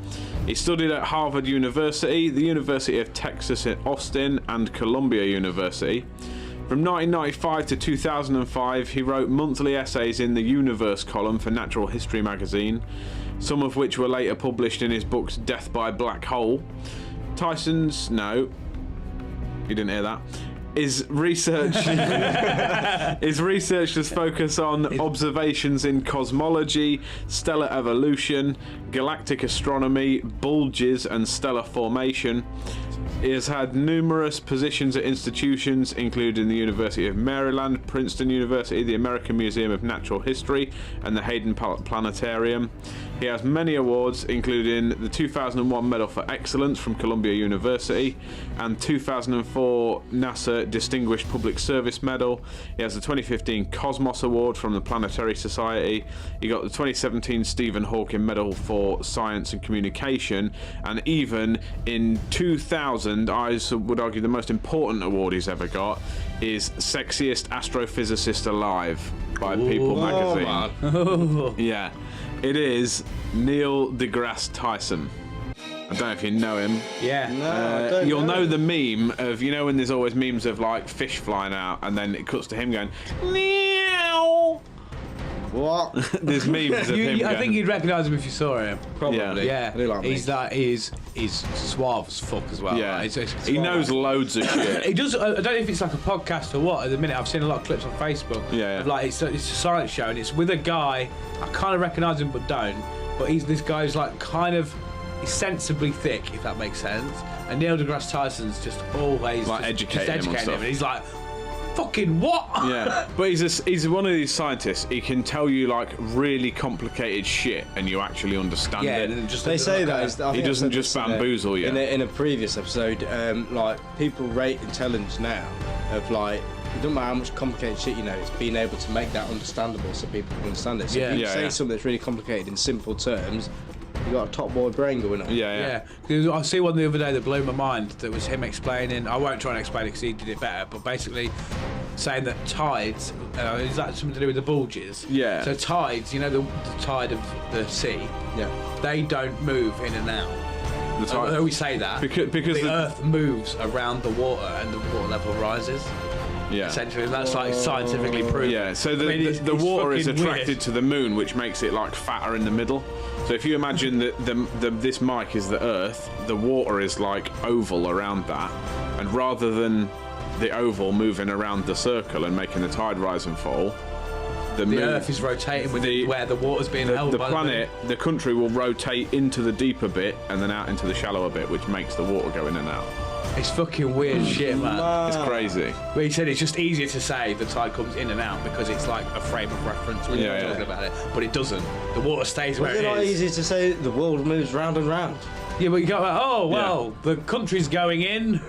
He studied at Harvard University, the University of Texas at Austin, and Columbia University. From 1995 to 2005, he wrote monthly essays in the Universe column for Natural History magazine, some of which were later published in his books Death by Black Hole. No, you didn't hear that. His research has focused on observations in cosmology, stellar evolution, galactic astronomy, bulges, and stellar formation. He has had numerous positions at institutions, including the University of Maryland, Princeton University, the American Museum of Natural History, and the Hayden Planetarium. He has many awards, including the 2001 Medal for Excellence from Columbia University and 2004 NASA Distinguished Public Service Medal. He has the 2015 Cosmos Award from the Planetary Society. He got the 2017 Stephen Hawking Medal for Science and Communication, and even in 2000, I would argue the most important award he's ever got is Sexiest Astrophysicist Alive by People magazine. Yeah. It is Neil deGrasse Tyson. I don't know if you know him. Yeah. No, You'll know the meme of, you know, when there's always memes of like fish flying out and then it cuts to him going, meow. What? There's memes of him I going, think you'd recognise him if you saw him. Probably. Yeah. I do like He's suave as fuck as well. yeah. Like, He knows loads of shit. He does. I don't know if it's like a podcast or what. At the minute, I've seen a lot of clips on Facebook. Yeah. Of like it's a science show, and it's with a guy. I kind of recognise him, but don't. But this guy's like kind of he's sensibly thick, if that makes sense. And Neil deGrasse Tyson's just always Like educating him on stuff. And he's like, fucking what? Yeah, but he's one of these scientists. He can tell you like really complicated shit, and you actually understand Yeah, it. and just They say that. I He think I doesn't said just this bamboozle you. In a previous episode, like people rate intelligence now of like it doesn't matter how much complicated shit you know, it's being able to make that understandable so people can understand it. So Yeah. if you Yeah, say yeah. something that's really complicated in simple terms, you got a top boy brain going on. Yeah. Yeah, I see one the other day that blew my mind. That was him explaining. I won't try and explain it because he did it better. But basically, saying that tides is that something to do with the bulges? Yeah. So tides, you know, the tide of the sea, Yeah. they don't move in and out. The tide- I always say that because the Earth moves around the water and the water level rises. Yeah. Essentially, and that's like scientifically proven. Yeah, so the it's water is fucking attracted weird. to the moon, which makes it like fatter in the middle. So if you imagine that this mic is the Earth, the water is like oval around that, and rather than the oval moving around the circle and making the tide rise and fall, the moon, Earth is rotating with where the water's being held the by planet, the country will rotate into the deeper bit and then out into the shallower bit, which makes the water go in and out. It's fucking weird shit, man. It's crazy. But he said it's just easier to say the tide comes in and out because it's like a frame of reference when you're talking about it. But it doesn't. The water stays where it is. It's not easy to say the world moves round and round. Yeah, but you go like, the country's going in.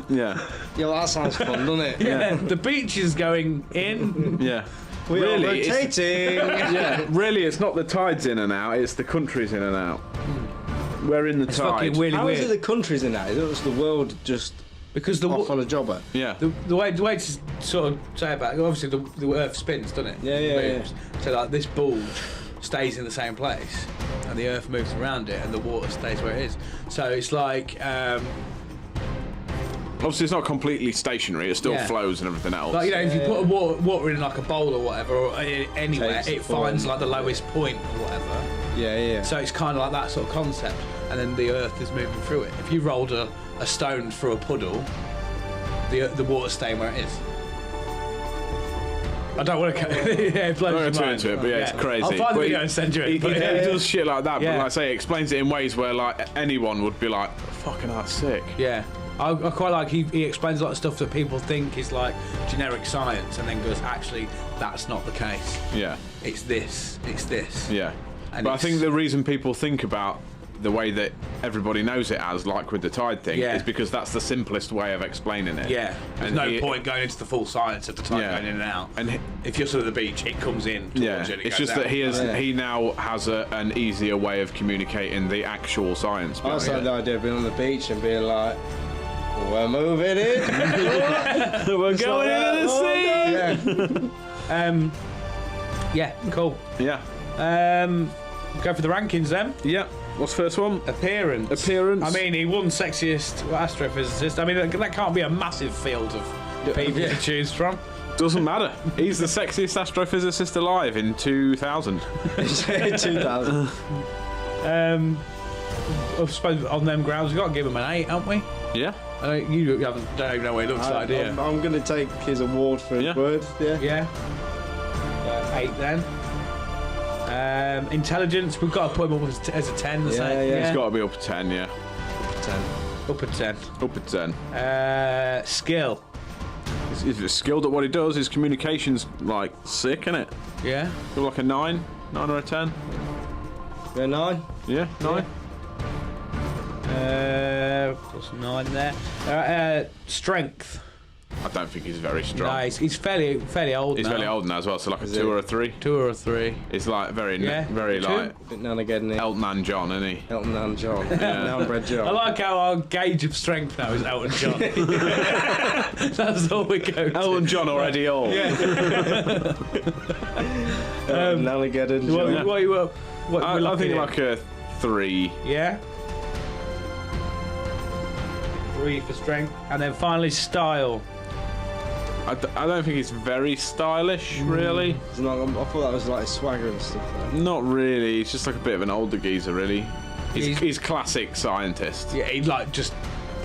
Yeah. Yeah, well, that sounds fun, doesn't it? Yeah, the beach is going in. Yeah. We are Really, rotating. Yeah. Really, it's not the tides in and out. It's the country's in and out. We're in the It's tide. fucking really How weird. is it the countries in that? Is it the world just because off on a jobber? Yeah. the way to sort of say about it, obviously the Earth spins, doesn't it? Yeah. It moves. So like this bulge stays in the same place, and the Earth moves around it, and the water stays where it is. So it's like. Obviously, it's not completely stationary. It still flows and everything else. Like, if you put water in like a bowl or whatever, or anywhere, Takes it form. finds like the lowest point or whatever. Yeah. So it's kind of like that sort of concept, and then the Earth is moving through it. If you rolled a stone through a puddle, the water's staying where it is. I don't want to. It blows I'm your not going mind. to into it, but it's crazy. I'll find the video and send you it. He does shit like that, Yeah. but like I say, he explains it in ways where like anyone would be like, "Fucking that's sick." Yeah. I quite like he explains a lot of stuff that people think is like generic science, and then goes, actually, that's not the case. Yeah. It's this. Yeah. And But I it's- think the reason people think about the way that everybody knows it as, like with the tide thing, is because that's the simplest way of explaining it. Yeah, there's And no point going into the full science of the tide going in and out. And if you're stood at the beach, it comes in towards yeah, you and it it's goes just that out. he now has an easier way of communicating the actual science. I behind also it. like the idea of being on the beach and being like, we're moving in. We're going into the sea. Yeah. Yeah, cool. Yeah. Go for the rankings then. Yeah. What's the first one? Appearance. I mean, he won sexiest astrophysicist. I mean, that can't be a massive field of people to choose from. Doesn't matter. He's the sexiest astrophysicist alive in 2000. 2000. I suppose on them grounds, we've got to give him an 8, haven't we? Yeah. Don't even know what he looks like, do you? I'm going to take his award for his Yeah. words. Yeah. Yeah. 8 then. Intelligence, we've got to put him up as a 10. He's got to be up at 10, yeah. 10. Up at 10. Up at 10. Skill. He's skilled at what he does. His communication's like sick, isn't it? Yeah. Feel like a 9 or a 10. Yeah, 9. Yeah, 9. Plus 9 there. Strength. I don't think he's very strong. No, he's fairly old He's now. fairly old now as well, so like a 2 or a 3. 2 or a 3. It's like very Yeah, very 2. like Bit Nanageddon. Elton and John, isn't he? Elton and John. Now bred John. I like how our gauge of strength now is Elton John. That's all we go to. Elton John already old. Nanageddon John. What I think like a 3. Yeah. 3 for strength. And then finally, style. I don't think he's very stylish, really. It's not, I thought that was like swagger and stuff. Though. Not really. He's just like a bit of an older geezer, really. He's classic scientist. Yeah, he'd like just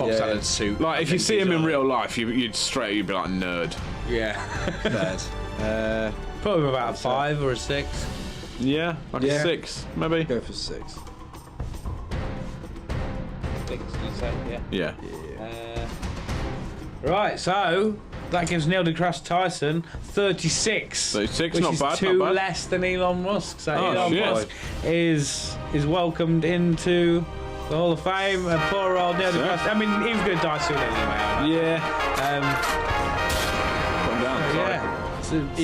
box out in suit. Like if you see him in real life, you'd be like nerd. Yeah. Bad. Probably about a 5 or a 6. Yeah, like a 6, maybe. Go for 6. 6, you say? Yeah. Yeah. Right, so that gives Neil deGrasse Tyson 36. 36, which not is bad, 2 not bad. less than Elon Musk. So Oh, Elon shit. Musk is welcomed into the Hall of Fame, and poor old Neil deGrasse. I mean, he was going to die soon anyway. Yeah. Put him down. Sorry.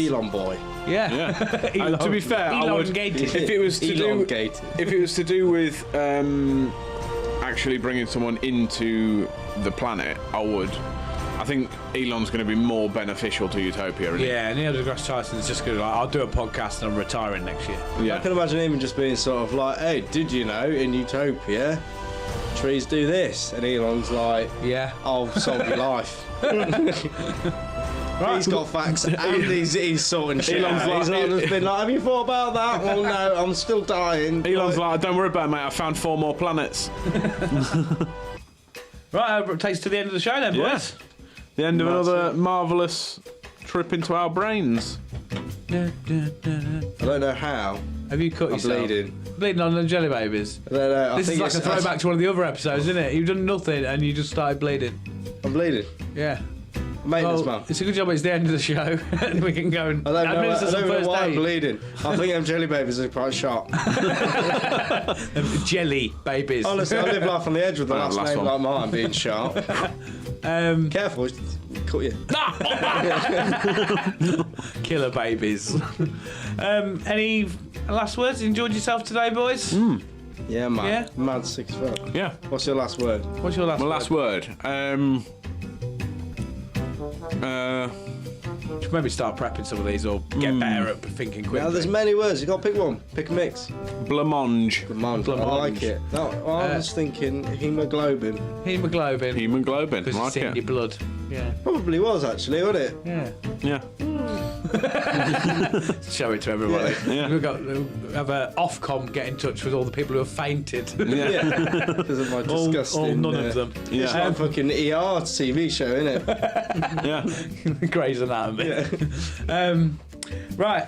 Yeah. Elon boy. Yeah. Yeah. And to be fair, I would, Elongated. if it was to Elongated. if it was to do with actually bringing someone into the planet, I think Elon's going to be more beneficial to Utopia. Isn't Yeah, Neil deGrasse Tyson's just going to like, I'll do a podcast and I'm retiring next year. he? I Yeah. can imagine him just being sort of like, hey, did you know in Utopia trees do this? And Elon's like, Yeah. I'll solve your life. Right. He's got facts and he's sorting shit Elon's out. like- He's not just been like, have you thought about that? Well, no, I'm still dying. Elon's like, don't worry about it, mate. I found 4 more planets. Right, it takes to the end of the show then, boys. The end of another marvellous trip into our brains. I don't know how. Have you cut I'm yourself? bleeding. Bleeding on the jelly babies. I don't know. This is like a throwback to one of the other episodes, isn't it? You've done nothing and you just started bleeding. I'm bleeding. Yeah. Maintenance man. It's a good job it's the end of the show and we can go and I don't administer know, some first why I'm aid. bleeding. I think them jelly babies are quite sharp. Jelly babies. Honestly, I live life on the edge with the last name one. like mine being sharp. Careful, cut you. Killer babies. Any last words? Enjoyed yourself today, boys? Yeah, man. Yeah? Mad 6 foot. Yeah. What's your last word? What's your last My word? last word. Should maybe start prepping some of these or get better at thinking quickly. Now, there's many words. You got to pick one. Pick a mix. Blancmange. I like it. No, I was thinking hemoglobin. Hemoglobin. Hemoglobin. Because Like it's in it. your blood. Yeah. Probably was, actually, wasn't it? Yeah. Yeah. Show it to everybody. Yeah. We'll have a Ofcom get in touch with all the people who have fainted. Yeah. Because of my disgusting... all none of them. It's like a fucking ER TV show, isn't it? Yeah. Grey's Anatomy. Right.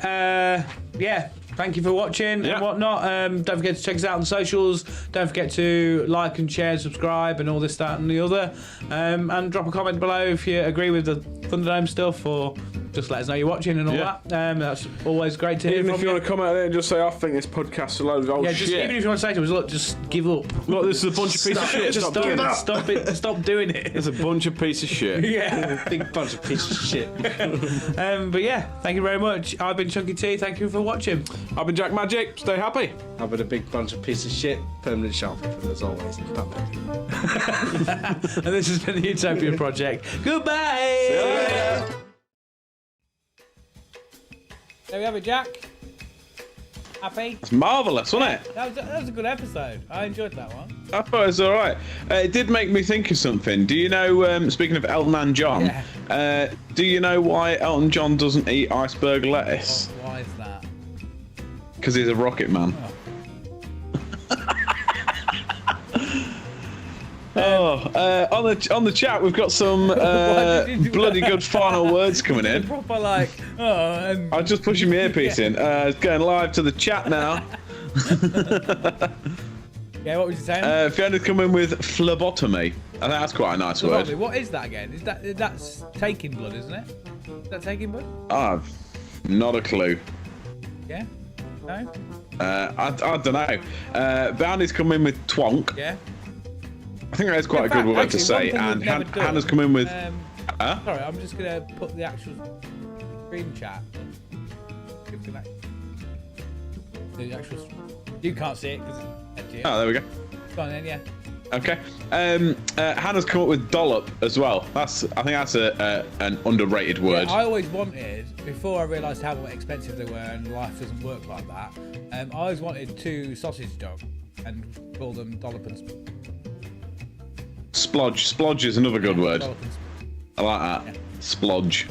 Yeah. Thank you for watching Yeah. and whatnot. Don't forget to check us out on socials. Don't forget to like and share, subscribe, and all this, that, and the other. And drop a comment below if you agree with the Thunderdome stuff, or just let us know you're watching and all Yeah. that. That's always great to hear Even from if you want to comment there and just say, I think this podcast's a load of old Yeah, shit. just even if you want to say to us, look, just give up. Look, this is a bunch of pieces of shit. Just Stop doing that. Stop it. Stop doing it. It's a bunch of pieces of shit. Yeah. Big bunch of pieces of shit. But yeah, thank you very much. I've been Chunky T. Thank you for watching. I've been Jack Magic. Stay happy. I've had a big bunch of pieces of shit. Permanent shelf as always. Puppet. And this has been the Utopia Project. Goodbye. There we have it, Jack. Happy? It's marvellous, wasn't it? That was a good episode. I enjoyed that one. I thought it was all right. It did make me think of something. Do you know, speaking of Elton and John, do you know why Elton John doesn't eat iceberg lettuce? Why is that? Because he's a rocket man. On the chat, we've got some bloody good final words coming in. Proper like, I'm just pushing my earpiece in. It's going live to the chat now. Yeah, what was you saying? Fiona's come in with phlebotomy. I think that's quite a nice word. What is that again? That's taking blood, isn't it? Is that taking blood? I've not a clue. Yeah? No? I don't know. Bounty's come in with twonk. Yeah? I think that's quite a good word to say. And Hannah's come in with. Sorry, I'm just gonna put the actual screen chat. The actual. You can't see it because it's empty. Oh, there we go. Go on then, yeah. Okay. Hannah's come up with dollop as well. I think that's an underrated word. Yeah, I always wanted, before I realised how expensive they were and life doesn't work like that, I always wanted 2 sausage dogs and call them dollop and Splodge. Splodge is another good word. dollop and I like that. Yeah. Splodge.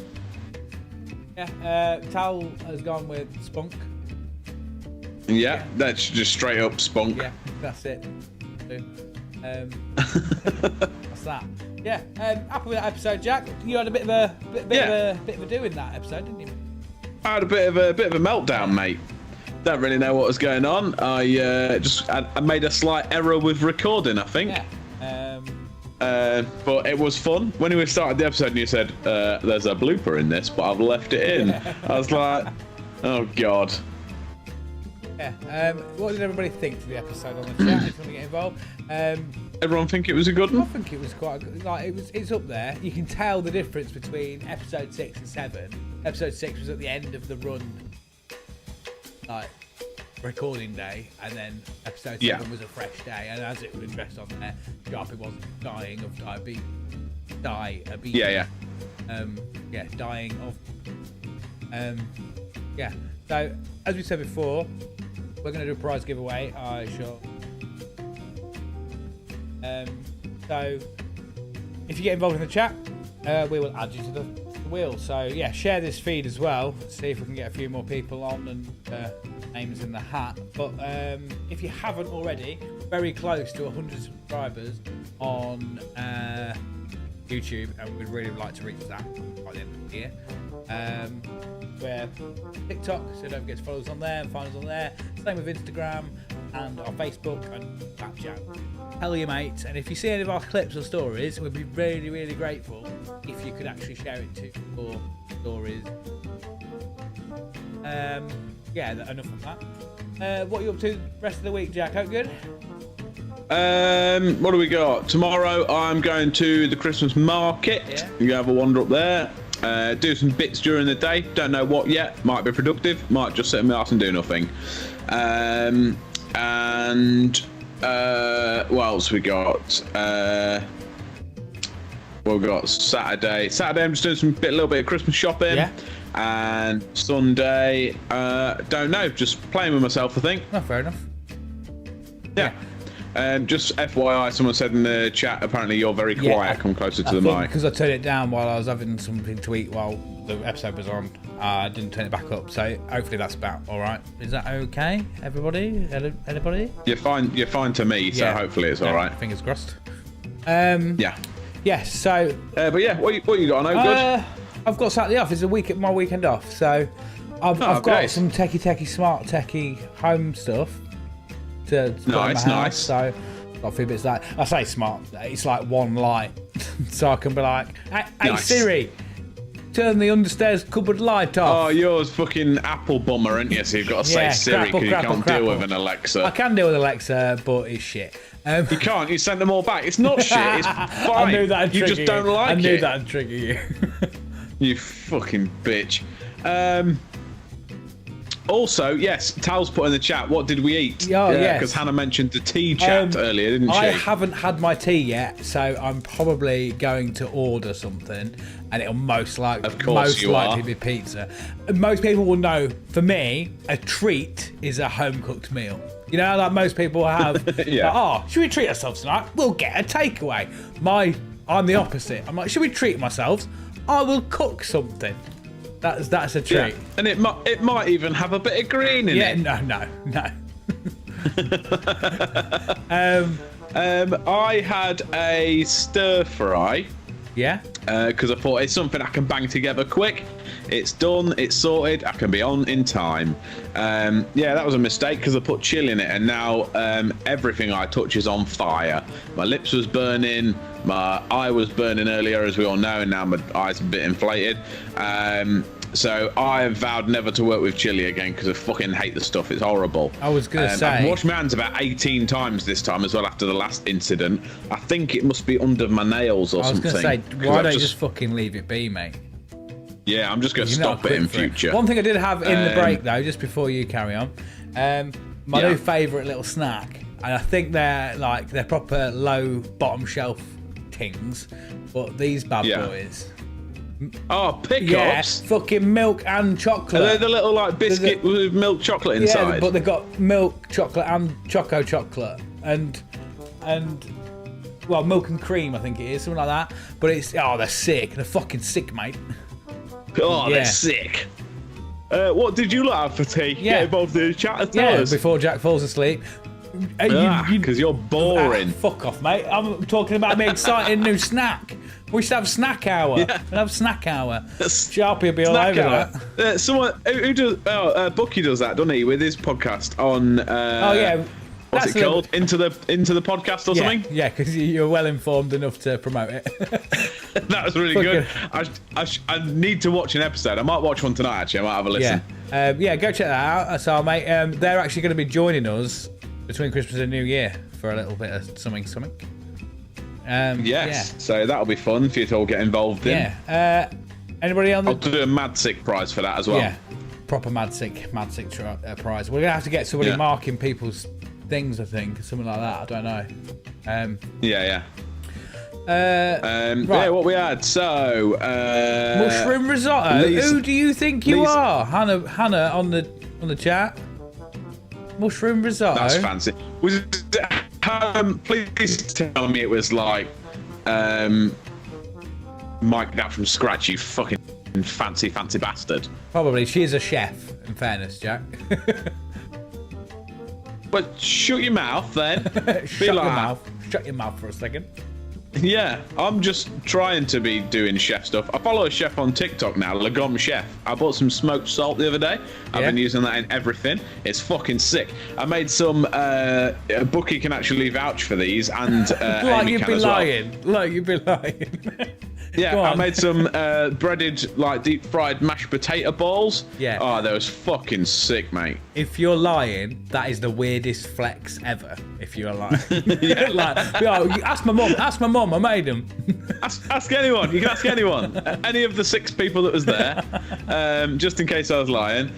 Yeah, Tal has gone with spunk. Yeah, that's just straight up spunk. Yeah, that's it. What's that? Yeah, happy with that episode, Jack. You had a bit of a do in that episode, didn't you? I had a bit of a meltdown, mate. Don't really know what was going on. I made a slight error with recording, I think. Yeah. But it was fun. When we started the episode and you said, there's a blooper in this, but I've left it in. I was like, oh, God. Yeah. What did everybody think of the episode on the chat? If you want to get involved. Everyone think it was a good I one? think it was quite good. Like it's up there. You can tell the difference between episode 6 and 7. Episode 6 was at the end of the run, like recording day, and then episode 7 was a fresh day. And as it was addressed on there, Sharpie wasn't dying of diabetes. Dying of. Yeah. So as we said before, we're going to do a prize giveaway. So if you get involved in the chat, we will add you to the wheel. So yeah, share this feed as well. See if we can get a few more people on and names in the hat. But if you haven't already, very close to 100 subscribers on YouTube, and we'd really like to reach that by the end of the year. We're TikTok, so don't forget to follow us on there and find us on there. Same with Instagram. and our Facebook and Snapchat. Tell your mates, and if you see any of our clips or stories, we'd be really, really grateful if you could actually share it to your stories. Enough of that. What are you up to the rest of the week, Jack? Hope good? What do we got? Tomorrow I'm going to the Christmas market. Yeah. You have a wander up there. Do some bits during the day. Don't know what yet. Might be productive. Might just sit in my house and do nothing. What else we got? We've got Saturday. Saturday I'm just doing a little bit of Christmas shopping. Yeah. And Sunday, don't know. Just playing with myself, I think. Oh, fair enough. Yeah. Just FYI, someone said in the chat, apparently you're very quiet. Come closer to the mic. Because I turned it down while I was having something to eat while the episode was on. I didn't turn it back up, so hopefully that's about all right. Is that okay, everybody? Anybody? You're fine to me, so hopefully it's all right. Fingers crossed. Yeah. Yes. So. But yeah, what you got? No good. I've got Saturday off. It's my weekend off, so I've got some smart techie home stuff to put in my house. Nice. So I've got a few bits like I say smart. It's like one light, so I can be like, "Hey Siri, turn the understairs cupboard light off." Oh, you're fucking Apple bummer, aren't you? So you've got to say Siri because you can't deal with an Alexa. I can deal with Alexa, but it's shit. You can't. You sent them all back. It's not shit. It's fine. I knew that'd trigger you. Just don't like it. I knew that'd trigger you. You fucking bitch. Also, yes, Tal's put in the chat, what did we eat? Because Hannah mentioned the tea chat earlier, didn't she? I haven't had my tea yet, so I'm probably going to order something, and it'll most likely be pizza. Most people will know, for me, a treat is a home-cooked meal. You know, like most people have, should we treat ourselves tonight? We'll get a takeaway. I'm the opposite. I'm like, should we treat ourselves? I will cook something. That's a treat. Yeah. And it might even have a bit of green in it. Yeah, no. I had a stir fry. Yeah. Because I thought it's something I can bang together quick. It's done. It's sorted. I can be on in time. That was a mistake because I put chili in it, and now everything I touch is on fire. My lips was burning. My eye was burning earlier, as we all know, and now my eye's a bit inflated. So I have vowed never to work with chili again because I fucking hate the stuff. It's horrible. I was going to say. I've washed my hands about 18 times this time as well after the last incident. I think it must be under my nails or something. I was going to say, why don't you just fucking leave it be, mate? Yeah, I'm just going to stop it in future. One thing I did have in the break, though, just before you carry on, my new favourite little snack, and I think they're proper low bottom shelf things, but these bad boys. Oh, pickups! Yeah, fucking milk and chocolate. Are they the little biscuit with milk chocolate inside? Yeah, but they've got milk chocolate and choco chocolate and milk and cream, I think it is, something like that. But they're sick. They're fucking sick, mate. Oh, they're sick. What did you have for tea? Get involved in the chat and tell us. Before Jack falls asleep. Because you're boring. Fuck off, mate. I'm talking about my exciting new snack. We should have snack hour. Yeah. We'll have snack hour. Sharpie will be all over that. Someone who does. Bucky does that, doesn't he? With his podcast on. What's it called? Into the podcast or something? Yeah, because you're well informed enough to promote it. That was really good. I need to watch an episode. I might watch one tonight. Actually, I might have a listen. Go check that out. So, mate, they're actually going to be joining us between Christmas and New Year for a little bit of something. So that'll be fun for you to all get involved in. Yeah. Anybody on the? I'll do a Mad Sick prize for that as well. Yeah, proper Mad Sick prize. We're gonna have to get somebody marking people's things, I think, something like that. I don't know. Right. What we had. So mushroom risotto. Who do you think you are, Hannah on the chat? Mushroom risotto. That's fancy. Was it? Please tell me it was like mic'd out from scratch, you fucking fancy bastard. Probably. She is a chef, in fairness, Jack. But shut your mouth then. Shut your mouth for a second. Yeah, I'm just trying to be doing chef stuff. I follow a chef on TikTok now, Lagom Chef. I bought some smoked salt the other day. I've been using that in everything. It's fucking sick. I made some. Bookie can actually vouch for these, and like Amy you'd can be as well. lying. Like you'd be lying. Yeah, I made some breaded, like deep fried mashed potato balls. Yeah. Oh, that was fucking sick, mate. If you're lying, that is the weirdest flex ever. If you're lying, like, ask my mum. Ask my mum. I made them. Ask anyone. You can ask anyone. Any of the 6 people that was there, just in case I was lying.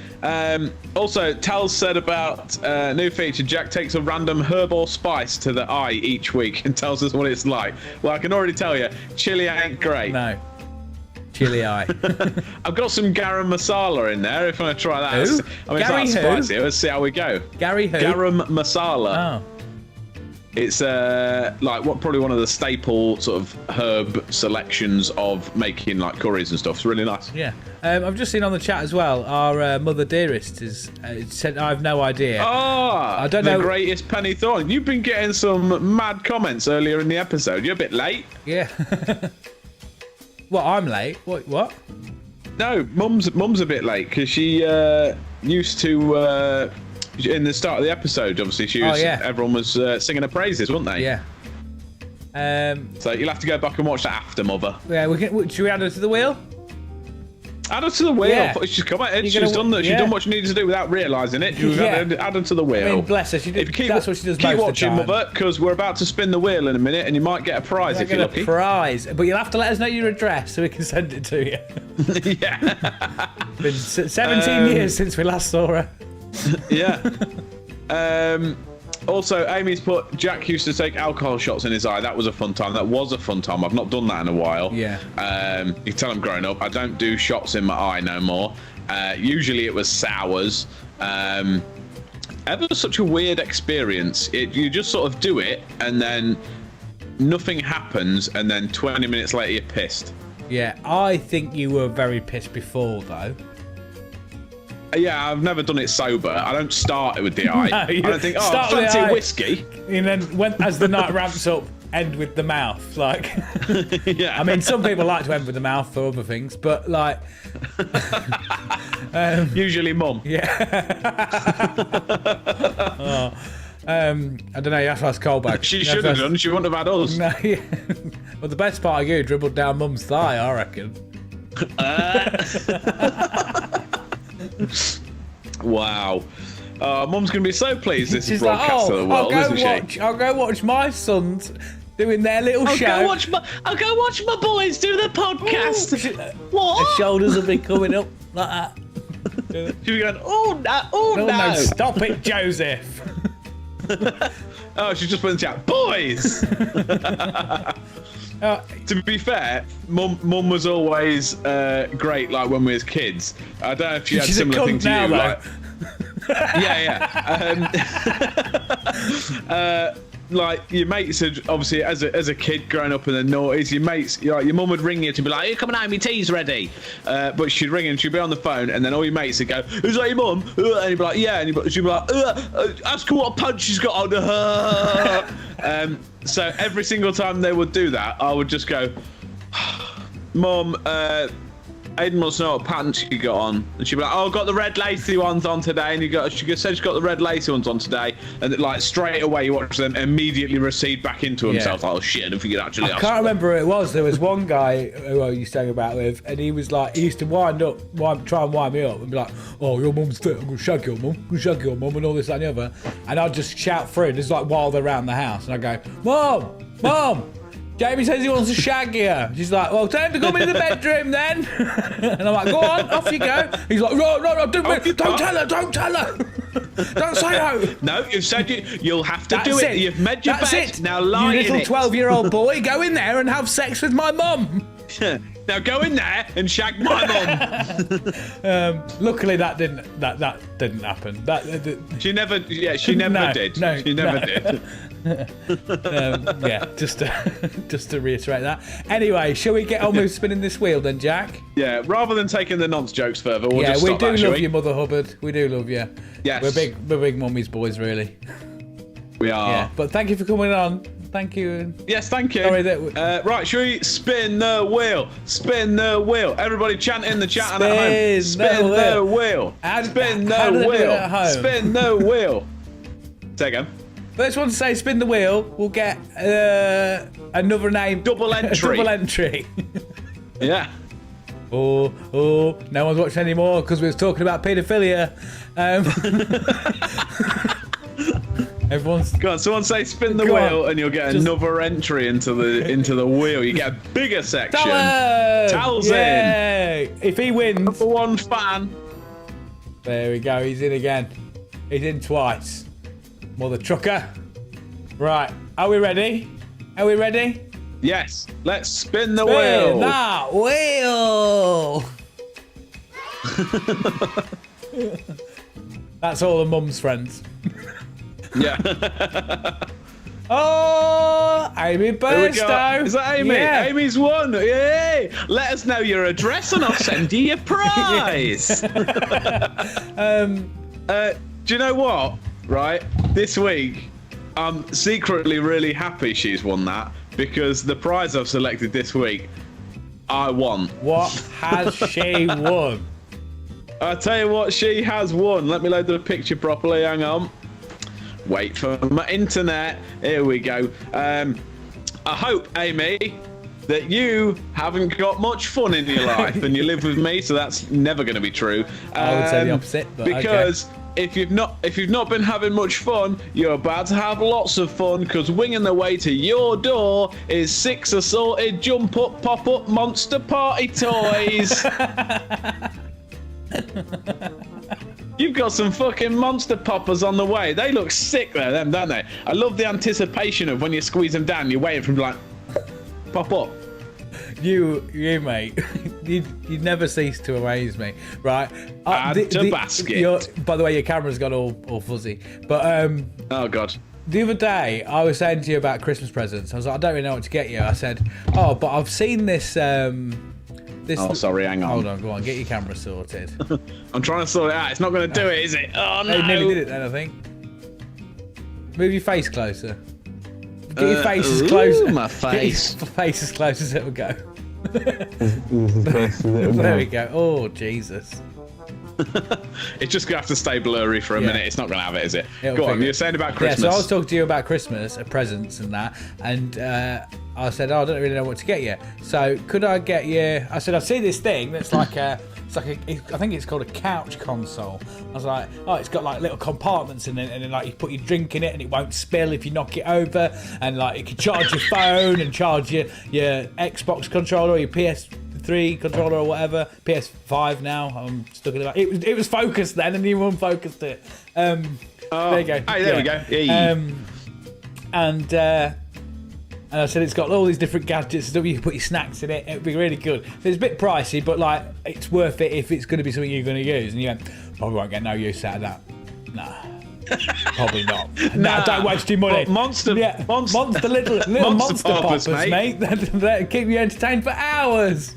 Also, Tals said about new feature. Jack takes a random herb or spice to the eye each week and tells us what it's like. Well, I can already tell you, chili ain't great. No. Chili eye. I've got some garam masala in there if you want to try that. Who? I mean, Gary it's who? spicy. Let's see how we go. Gary who? Garam masala. Oh. It's like probably one of the staple sort of herb selections of making like curries and stuff. It's really nice. Yeah. I've just seen on the chat as well. Our mother dearest has said, "I have no idea." I don't the know. greatest Penny Thorne. You've been getting some mad comments earlier in the episode. You're a bit late. Yeah. What? I'm late. What? No, mum's a bit late because she used to. In the start of the episode, obviously, she was. Everyone was singing her praises, weren't they? Yeah. So you'll have to go back and watch that after, mother. Yeah. Should we add her to the wheel? Add her to the wheel. Yeah. She's come out. She's gonna- done that. She's yeah. done what she needed to do without realising it. She's Yeah. add her to the wheel. I mean, bless her. She did, If you keep, that's what she does keep most watching, of the time. mother, because we're about to spin the wheel in a minute, and you might get a prize if Get you're a lucky. prize, but you'll have to let us know your address so we can send it to you. Yeah. Been 17 years since we last saw her. Yeah. Also, Amy's put Jack used to take alcohol shots in his eye. That was a fun time. That was a fun time. I've not done that in a while. Yeah. You can tell I'm growing up. I don't do shots in my eye no more. Usually it was sours. Ever such a weird experience. You just sort of do it and then nothing happens, and then 20 minutes later you're pissed. Yeah, I think you were very pissed before though. Yeah, I've never done it sober. I don't start it with the eye. No, I you don't think, start with the fancy eye. whiskey. And then as the night ramps up, end with the mouth. Like, Yeah. I mean, some people like to end with the mouth for other things, but like, Usually mum. I don't know. You have to ask Colbag. She should have done. She wouldn't have had us. No, yeah. Well, the best part of you dribbled down Mum's thigh, I reckon. Wow. Mum's going to be so pleased this is She's like, broadcast to the world, isn't she? I'll go watch my sons doing their little show. I'll go watch my boys do the podcast. Her What? shoulders will be coming up like that. She'll be going, Oh, no, stop it, Joseph. oh, she's just put in the chat, boys! To be fair, Mum was always great, like when we was kids. I don't know if she had She's a similar thing cunt to now, you. though. Like, like your mates had obviously as a kid growing up in the noughties, your mates, like your mum would ring you to be like, "You're coming home, your tea's ready." But she'd ring and she'd be on the phone, and then all your mates would go, "Is that your mum?" And you'd be like, "Yeah," and she'd be like, "Ask her what punch she's got on her." So every single time they would do that, I would just go, "Mum, Aiden wants to know what pants you got on," and she'd be like, "Oh, I've got the red lacy ones on today," and she said she's got the red lacy ones on today, and like straight away you watch them immediately recede back into himself. Like, oh shit! I don't think you'd actually. I can't remember who it was. There was one guy who I used to hang about with, and he was like, he used to try and wind me up and be like, "Oh, your mum's fit. I'm gonna shag your mum. I'm gonna shag your mum," and all this that, and the other. And I'd just shout through, and it's like while they're around the house, and I go, "Mum, Jamie says he wants to shag you." She's like, "Well, tell him to come into the bedroom then." And I'm like, "Go on, off you go." He's like, "No, don't tell her, don't say no." No, you've said you'll have to do That's it. You've made your That's bed. it. Now lie you in little it. 12-year-old boy, go in there and have sex with my mum. Now go in there and shag my mum. Luckily, that didn't happen. She never did. No, She never did. Yeah, just to reiterate that. Anyway, shall we get on with spinning this wheel then, Jack? Yeah, rather than taking the nonce jokes further, we'll just we stop do that, shall love we? you, Mother Hubbard. We do love you. Yes. We're big mummies boys, really. We are. Yeah, but thank you for coming on. Thank you. Yes, thank you. Sorry that right, shall we spin the wheel? Spin the wheel. Everybody chant in the chat and at home. Spin the wheel. Spin the wheel. Spin the wheel. Say again. First one to say spin the wheel will get another name. Double entry. Double entry. Yeah. Oh, no one's watching anymore because we was talking about paedophilia. Everyone's... Go on, someone say spin the wheel and you'll get another entry into the wheel. You get a bigger section. Tal's in. If he wins... Number one fan. There we go, he's in again. He's in twice. Mother trucker. Right, are we ready? Are we ready? Yes, let's spin the wheel. That wheel. That's all the mum's friends. Yeah. Oh, Amy Burstow. Is that Amy? Yeah. Amy's won. Yay! Let us know your address and I'll send you your prize. Do you know what? Right, this week, I'm secretly really happy she's won that because the prize I've selected this week, I won. What has she won? I'll tell you what she has won. Let me load the picture properly. Hang on. Wait for my internet. Here we go. I hope, Amy, that you haven't got much fun in your life and you live with me, so that's never going to be true. I would say the opposite, but because okay. If you've not been having much fun, you're about to have lots of fun because winging the way to your door is 6 assorted jump up, pop up monster party toys. You've got some fucking monster poppers on the way. They look sick there, them, don't they? I love the anticipation of when you squeeze them down, you're waiting for them to like pop up. You mate, you'd never cease to amaze me, right? Add to basket. By the way, your camera's got all fuzzy. But oh god. The other day, I was saying to you about Christmas presents. I was like, I don't really know what to get you. I said, oh, but I've seen this. Oh, sorry, hang on. Hold on, go on, get your camera sorted. I'm trying to sort it out. It's not going to do it, is it? Oh no! You nearly did it then, I think. Move your face closer. Get your face as close. My face. Get your face as close as it'll go. There we go. Oh Jesus. It's just gonna have to stay blurry for a minute. It's not gonna have it, is it? Go on. You're saying about Christmas. Yeah, so I was talking to you about Christmas, presents and that, and I said, oh, I don't really know what to get you. So could I get you? I said, I've seen this thing that's like I think it's called a couch console. I was like, oh, it's got like little compartments in it, and then like you put your drink in it, and it won't spill if you knock it over, and like it can charge your phone and charge your Xbox controller or your PS3 controller or whatever. PS5 now. I'm stuck in it. It was focused then, and you unfocused it. There you go. Hey, there we go. Yeah. And I said it's got all these different gadgets and stuff. You can put your snacks in it. It'd be really good. So it's a bit pricey, but like it's worth it if it's going to be something you're going to use. And you went, probably won't get no use out of that. Nah, probably not. Nah, don't waste your money. Monster little monster poppers, mate. That keep you entertained for hours.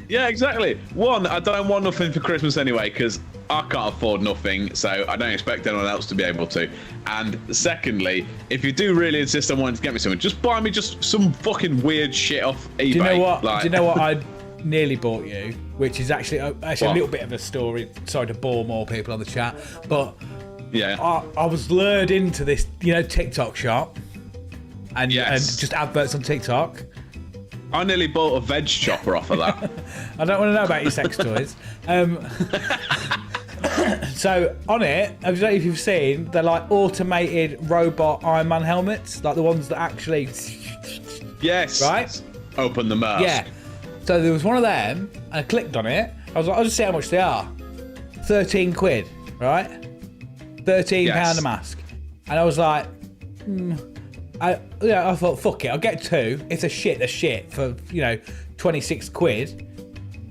Yeah, exactly. One, I don't want nothing for Christmas anyway because I can't afford nothing, so I don't expect anyone else to be able to. And secondly, if you do really insist on wanting to get me something, just buy me just some fucking weird shit off eBay. Do you know what? Do you know what I nearly bought you? Which is actually a little bit of a story. Sorry to bore more people on the chat, but yeah, I was lured into this, TikTok shop, and just adverts on TikTok. I nearly bought a veg chopper off of that. I don't want to know about your sex toys. So on it, I don't know if you've seen, they're like automated robot Iron Man helmets, like the ones that actually. Yes. Right. Open the mask. Yeah. So there was one of them, and I clicked on it. I was like, I'll just see how much they are. 13 quid, right? £13 a mask, and I was like, I thought, fuck it, I'll get two. If they're shit for 26 quid.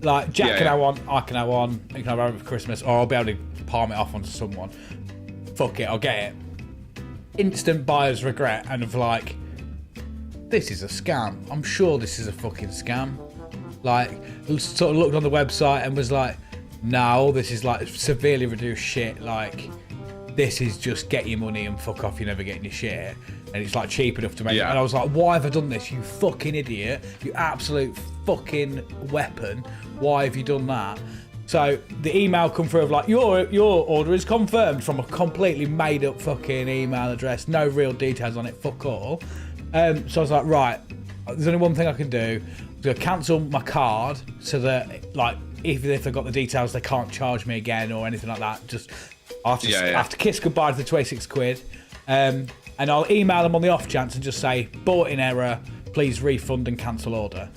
Like Jack can have one, I can have one. You can have one for Christmas, or I'll be able to palm it off onto someone. Fuck it, I'll get it. Instant buyer's regret, and of like, this is a scam. I'm sure this is a fucking scam. Like, sort of looked on the website and was like, no, this is like severely reduced shit. Like, this is just get your money and fuck off. You're never getting your shit. and it's like cheap enough to make. Yeah. And I was like, why have I done this? You fucking idiot! You absolute fucking weapon! Why have you done that? So the email come through of like, your order is confirmed from a completely made up fucking email address, no real details on it, fuck all. So I was like, right, there's only one thing I can do. I'm gonna cancel my card so that like even if they've got the details, they can't charge me again or anything like that. Just I have to kiss goodbye to the 26 quid. And I'll email them on the off chance and just say, bought in error, please refund and cancel order.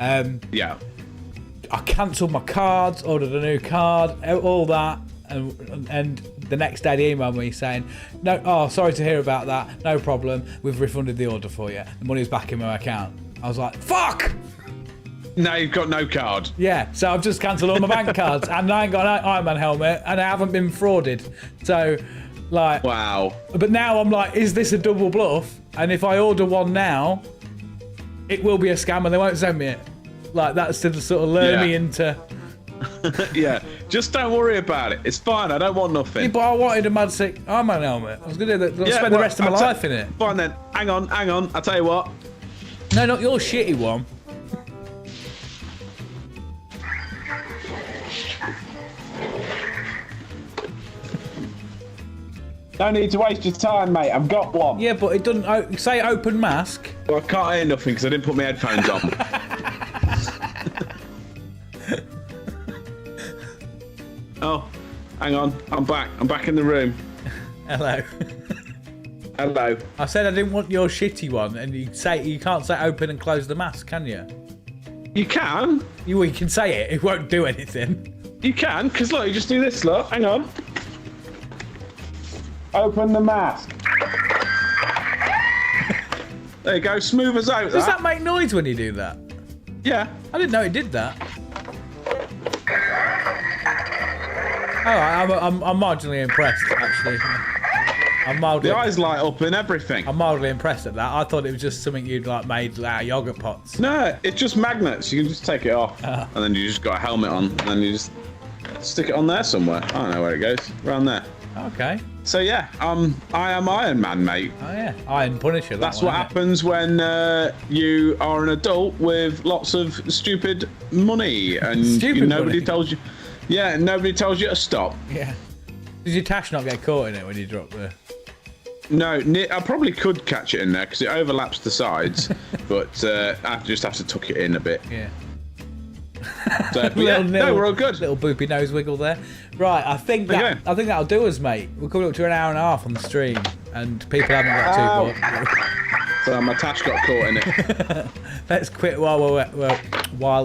Yeah. I cancelled my cards, ordered a new card, all that, and the next day they emailed me saying, "No, sorry to hear about that. No problem. We've refunded the order for you. The money's back in my account." I was like, "Fuck!" Now you've got no card. Yeah, so I've just cancelled all my bank cards, and I ain't got an Iron Man helmet, and I haven't been frauded. So, like, Wow. But now I'm like, is this a double bluff? And if I order one now, it will be a scam, and they won't send me it. Like, that's to sort of lure me into... Yeah, just don't worry about it. It's fine. I don't want nothing. Yeah, but I wanted a Mad Sick Iron Man helmet. I was going to spend the rest of my life in it. Fine then. Hang on. I'll tell you what. No, not your shitty one. No need to waste your time, mate. I've got one. Yeah, but it doesn't... say open mask. Well, I can't hear nothing because I didn't put my headphones on. Oh, hang on. I'm back. I'm back in the room. Hello. Hello. I said I didn't want your shitty one, and you can't say open and close the mask, can you? You can. You can say it. It won't do anything. You can, because look, you just do this, look. Hang on. Open the mask. There you go. Smooth as out. Does that make noise when you do that? Yeah. I didn't know it did that. Alright, I'm marginally impressed, actually. The eyes light up and everything. I'm mildly impressed at that. I thought it was just something you'd like made out of yogurt pots. No, it's just magnets. You can just take it off, and then you just got a helmet on, and then you just stick it on there somewhere. I don't know where it goes. Around there. Okay. So yeah, I am Iron Man, mate. Oh yeah, Iron Punisher. That's what happens when you are an adult with lots of stupid money, and nobody tells you. Yeah, nobody tells you to stop. Yeah. Does your tash not get caught in it when you drop the... No, I probably could catch it in there because it overlaps the sides, but I just have to tuck it in a bit. Yeah. So, no, we're all good. Little boopy nose wiggle there. Right, I think that'll do us, mate. We're coming up to an hour and a half on the stream, and people haven't got too bored. So my tash got caught in it. Let's quit while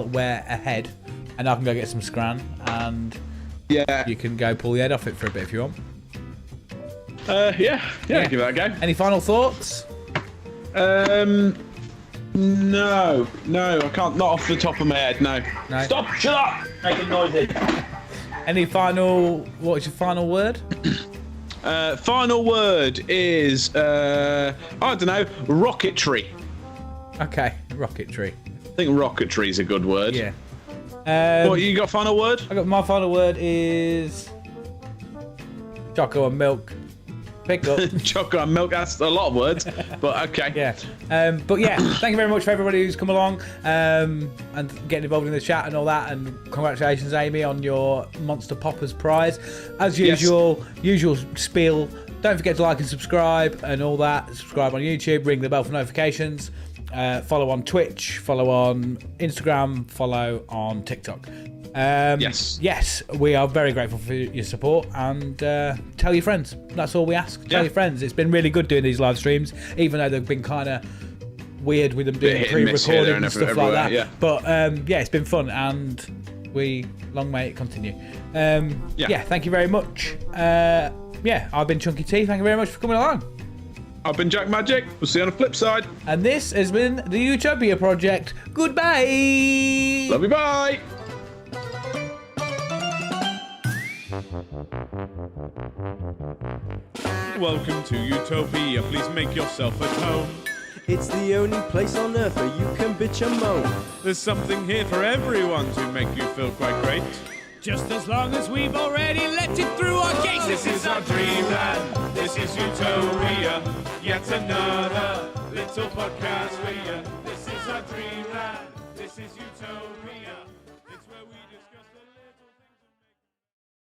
we're ahead, and I can go get some scran, and you can go pull the head off it for a bit if you want. Yeah, give that a go. Any final thoughts? No, I can't. Not off the top of my head. No. Stop! Shut up! Making noises. What's your final word? Final word is I don't know, rocketry. Okay, rocketry. I think rocketry is a good word. Yeah. What you got? Final word? My final word is choco and milk. Pick up. Chocolate and milk, that's a lot of words, but okay. Yeah. But yeah, thank you very much for everybody who's come along and getting involved in the chat and all that. And congratulations, Amy, on your Monster Poppers prize. As usual, usual spiel. Don't forget to like and subscribe and all that. Subscribe on YouTube, ring the bell for notifications. Follow on Twitch, follow on Instagram, follow on TikTok. Yes, we are very grateful for your support, and tell your friends. That's all we ask. Tell your friends. It's been really good doing these live streams, even though they've been kind of weird with them doing pre-recording and stuff like that. Yeah. But it's been fun, and long may it continue. Thank you very much. I've been Chunky T. Thank you very much for coming along. I've been Jack Magic. We'll see you on the flip side. And this has been the Utopia Project. Goodbye. Love you. Bye. Welcome to Utopia, please make yourself at home. It's the only place on earth where you can bitch and moan. There's something here for everyone to make you feel quite great. Just as long as we've already let it through our gates. This is our dreamland, this is Utopia. yet another little podcast for you. This is our dreamland. This is Utopia. It's where we just